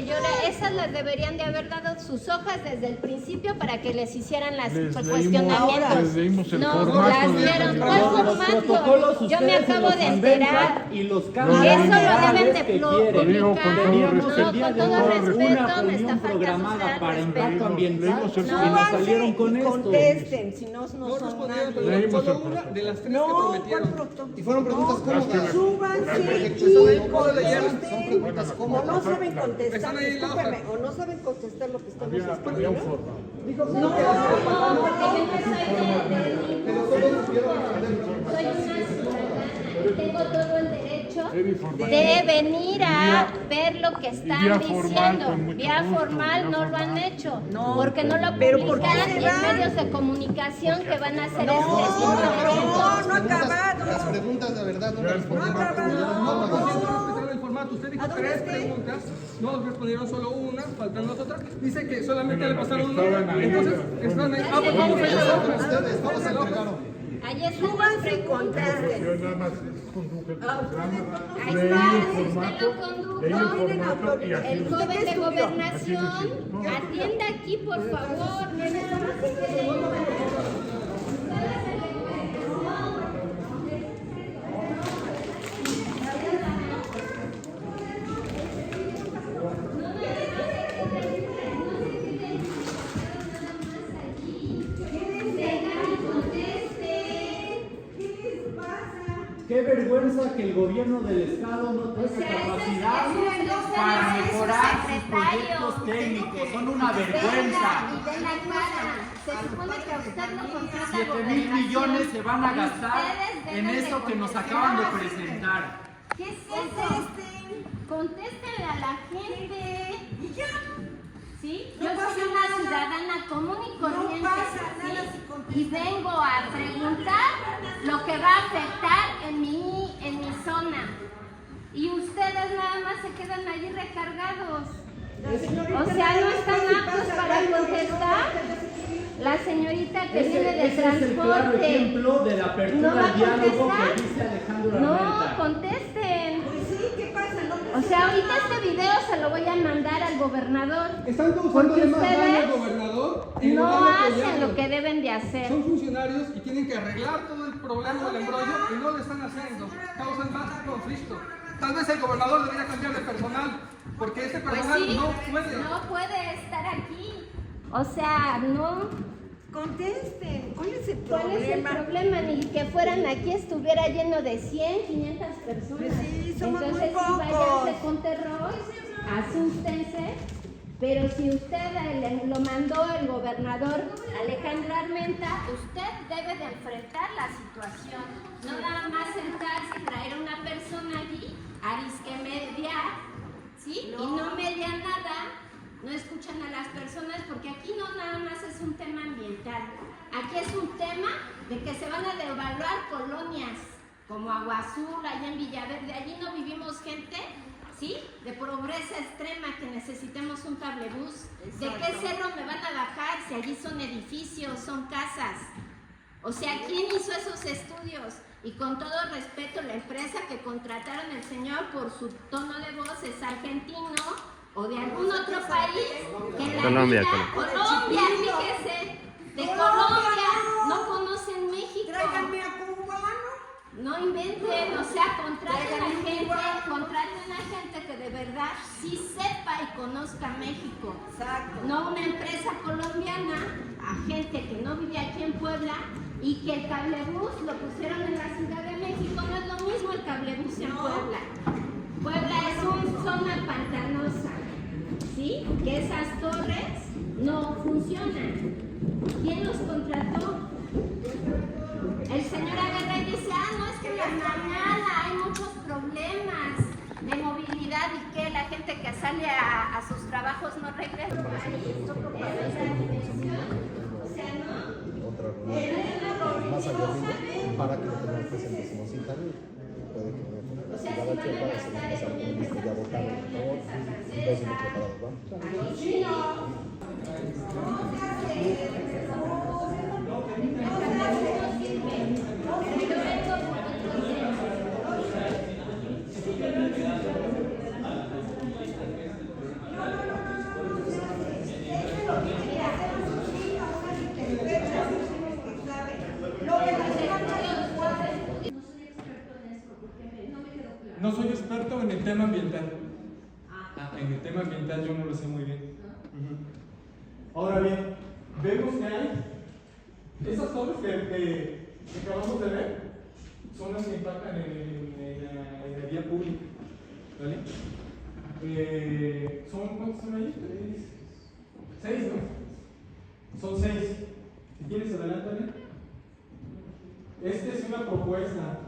Speaker 2: esas las deberían de haber dado sus hojas desde el principio para que les hicieran las cuestionamientos. No, las dieron. ¿Cuál formato? Yo me acabo de enterar.
Speaker 6: Y los
Speaker 2: Eso lo deben de publicar.
Speaker 6: Teníamos el día
Speaker 2: Con
Speaker 6: de
Speaker 2: todo
Speaker 6: hoy
Speaker 2: respeto, me está
Speaker 6: reunión
Speaker 2: faltando
Speaker 6: programada para impacto ambiental y
Speaker 20: Súbanse
Speaker 6: nos salieron con
Speaker 20: y
Speaker 6: esto.
Speaker 20: contesten, si no, no son nadie.
Speaker 1: Solo una de las 3 que
Speaker 20: No,
Speaker 1: prometieron.
Speaker 20: y fueron preguntas cómodas. Súbanse y contesten. Como no saben contestar, discúlpeme, o no saben contestar lo que
Speaker 13: Había un forma.
Speaker 2: No, porque yo soy una ciudadana y tengo todo el derecho de venir a ver lo que están diciendo. Vía formal no lo han hecho, porque no lo publican en medios de comunicación que van a hacer este tipo de eventos.
Speaker 20: No ha acabado.
Speaker 1: Las preguntas de verdad no respondieron. Usted dijo 3 preguntas, no respondieron solo una, faltan las otras. Dice que solamente le pasaron una. Entonces, están ahí. Pues vamos a ir a la otra. Ustedes, vamos a entregar.
Speaker 2: Ahí están las preguntas.
Speaker 13: Yo nada más conduje el programa,
Speaker 2: Ahí
Speaker 13: leí
Speaker 2: está,
Speaker 13: el
Speaker 2: usted lo condujo.
Speaker 13: y así
Speaker 2: El joven de gobernación, atienda aquí, por favor.
Speaker 6: Qué vergüenza que el gobierno del estado no tenga capacidad para mejorar sus proyectos técnicos. Son una vergüenza.
Speaker 2: Se supone que a usted no contrata
Speaker 6: 7,000 millones se van a gastar en eso que nos acaban de presentar.
Speaker 2: ¿Qué es eso? Contéstenle a la gente. ¿Y ya? ¿Sí? Yo soy una ciudadana común y corriente, ¿sí? Y vengo a preguntar lo que va a afectar en mi zona. Y ustedes nada más se quedan allí recargados. O sea, no están aptos para contestar. La señorita que viene de transporte.
Speaker 6: Es el claro ejemplo de la apertura al diálogo que dice Alejandro Armenta.
Speaker 2: No, contesten.
Speaker 20: Pues sí, ¿qué pasa?
Speaker 2: O sea, ahorita este video se lo voy a mandar al gobernador.
Speaker 1: Están causando más daño al gobernador.
Speaker 2: No hacen lo que deben de hacer.
Speaker 1: Son funcionarios y tienen que arreglar todo el problema del embrollo y no lo están haciendo. Causan más conflicto. Tal vez el gobernador debería cambiar de personal, porque este personal
Speaker 2: Pues sí,
Speaker 1: no puede
Speaker 2: estar aquí. O sea, no.
Speaker 20: Contesten. ¿Cuál es el
Speaker 2: ¿Cuál es el problema? Ni que fueran aquí estuviera lleno de 100, 500 personas.
Speaker 20: Sí, somos
Speaker 2: entonces,
Speaker 20: muy pocos.
Speaker 2: sí, váyanse con terror, asústense. Pero si usted lo mandó el gobernador Alejandro Armenta, usted debe de enfrentar la situación. No nada más sentarse y traer a una persona allí a disque mediar, ¿sí? Y no media nada. No escuchan a las personas porque aquí no nada más es un tema ambiental. Aquí es un tema de que se van a devaluar colonias como Agua Azul, allá en Villaverde. Allí no vivimos gente, ¿sí? De pobreza extrema que necesitemos un cablebús. ¿De qué cerro me van a bajar si allí son edificios, son casas? O sea, ¿quién hizo esos estudios? Y con todo respeto, la empresa que contrataron el señor por su tono de voz es argentino o de algún otro país que en la
Speaker 9: Colombia,
Speaker 2: vida, Colombia, fíjese, de Colombia, no conocen México.
Speaker 20: Tráiganme a cubano.
Speaker 2: No inventen, o sea, contraten a gente que de verdad sí sepa y conozca México.
Speaker 20: Exacto.
Speaker 2: No una empresa colombiana, a gente que no vive aquí en Puebla y que el cablebús lo pusieron en la Ciudad de México. No es lo mismo el cablebús en Puebla. Puebla es una zona pantanosa, ¿sí? Que esas torres no funcionan. ¿Quién los contrató? El señor Aguirre dice, no, es que en la mañana hay muchos problemas de movilidad y que la gente que sale a sus trabajos no regresa. O sea, ¿no?
Speaker 14: Más allá para que lo tengan presente, si no citan, puede que no.
Speaker 2: O sea, si van a gastar en un mes de
Speaker 17: No soy experto en el tema ambiental. En el tema ambiental yo no lo sé muy bien. Ahora bien, vemos que hay esas torres que acabamos de ver, son las que impactan en la vía pública. ¿Vale? ¿Cuántos son ahí?
Speaker 3: 6, ¿no? Son 6. Si quieres, adelántame. Esta es una propuesta.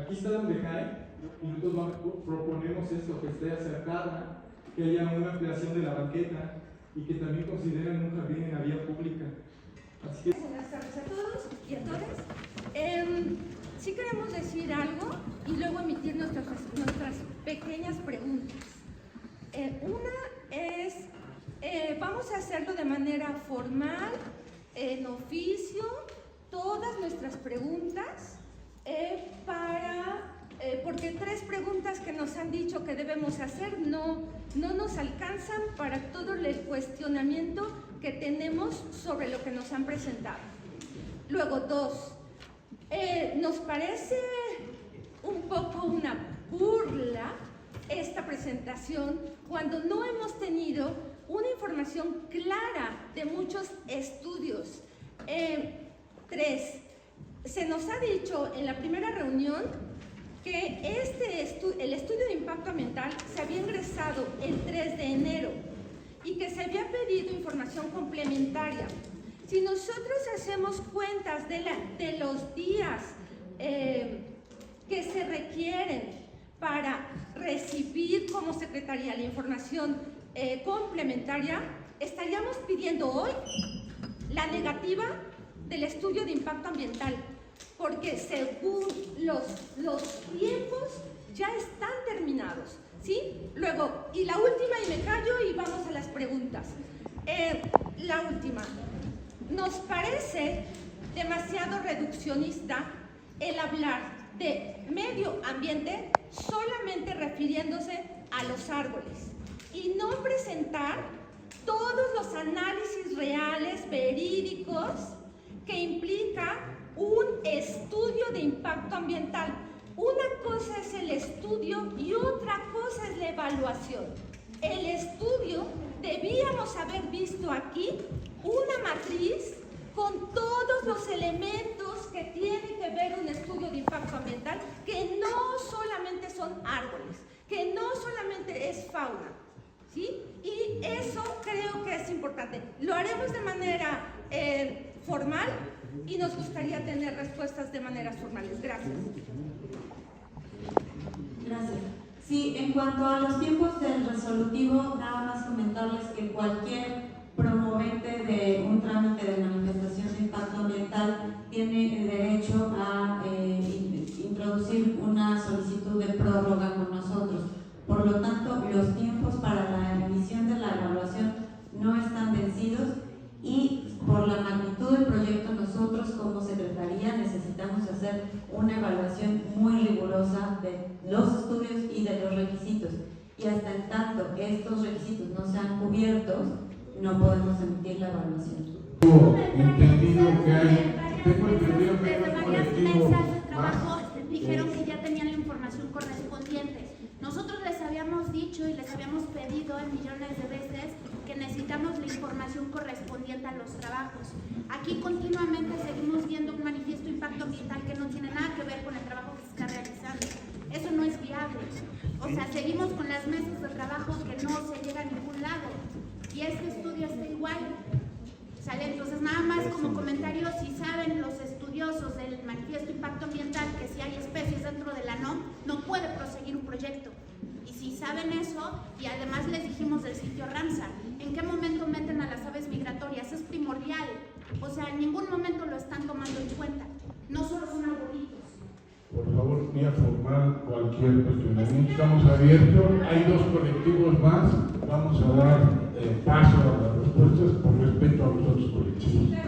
Speaker 3: Aquí está donde cae. Y nosotros proponemos esto, que esté acercada, que haya una ampliación de la banqueta y que también consideren un jardín en la vía pública. Así que...
Speaker 4: Buenas tardes a todos y a todas. Sí queremos decir algo y luego emitir nuestras pequeñas preguntas. Una es, vamos a hacerlo de manera formal, en oficio, todas nuestras preguntas, porque 3 preguntas que nos han dicho que debemos hacer no nos alcanzan para todo el cuestionamiento que tenemos sobre lo que nos han presentado. Luego 2, nos parece un poco una burla esta presentación cuando no hemos tenido una información clara de muchos estudios. 3, se nos ha dicho en la primera reunión que el estudio de impacto ambiental se había ingresado el 3 de enero y que se había pedido información complementaria. Si nosotros hacemos cuentas de los días que se requieren para recibir como Secretaría la información complementaria, estaríamos pidiendo hoy la negativa del estudio de impacto ambiental, porque según los tiempos ya están terminados, ¿sí? Luego, y la última, y me callo y vamos a las preguntas. La última, nos parece demasiado reduccionista el hablar de medio ambiente solamente refiriéndose a los árboles y no presentar todos los análisis reales, verídicos, que implica un estudio de impacto ambiental. Una cosa es el estudio y otra cosa es la evaluación. El estudio, debíamos haber visto aquí una matriz con todos los elementos que tiene que ver un estudio de impacto ambiental, que no solamente son árboles, que no solamente es fauna, ¿sí? Y eso creo que es importante. Lo haremos de manera formal y nos gustaría tener respuestas de maneras formales. Gracias.
Speaker 5: Gracias. Sí, en cuanto a los tiempos del resolutivo, nada más comentarles que cualquier promovente de un trámite de manifestación de impacto ambiental tiene derecho a introducir una solicitud de prórroga con nosotros. Por lo tanto, los tiempos para la emisión de la evaluación no están vencidos y por la magnitud del proyecto nosotros como Secretaría necesitamos hacer una evaluación muy rigurosa de los estudios y de los requisitos. Y hasta en tanto estos requisitos no sean cubiertos, no podemos emitir la evaluación.
Speaker 13: Tengo entendido que hay
Speaker 2: varias mesas de trabajo dijeron que ya tenían la información correspondiente. Nosotros les habíamos dicho y les habíamos pedido en millones de veces que necesitamos la información correspondiente a los trabajos. Aquí continuamente seguimos viendo un manifiesto de impacto ambiental que no tiene nada que ver con el trabajo que se está realizando. Eso no es viable. O sea, seguimos con las mesas de trabajo que no se llega a ningún lado. Y este estudio está igual. ¿Sale? Entonces, nada más como comentario, si saben los estudiosos del manifiesto de impacto ambiental que si hay especies dentro de la NOM, no puede proseguir un proyecto. Y si saben eso, y además les dijimos del sitio Ramsar, ¿en qué momento meten a las aves migratorias? Es primordial. O sea, en ningún momento lo están tomando en cuenta. No solo son arbolitos.
Speaker 13: Por favor, vía formal, cualquier cuestionamiento. Estamos abiertos. Hay 2 colectivos más. Vamos a dar paso a las respuestas por respeto a los otros colectivos.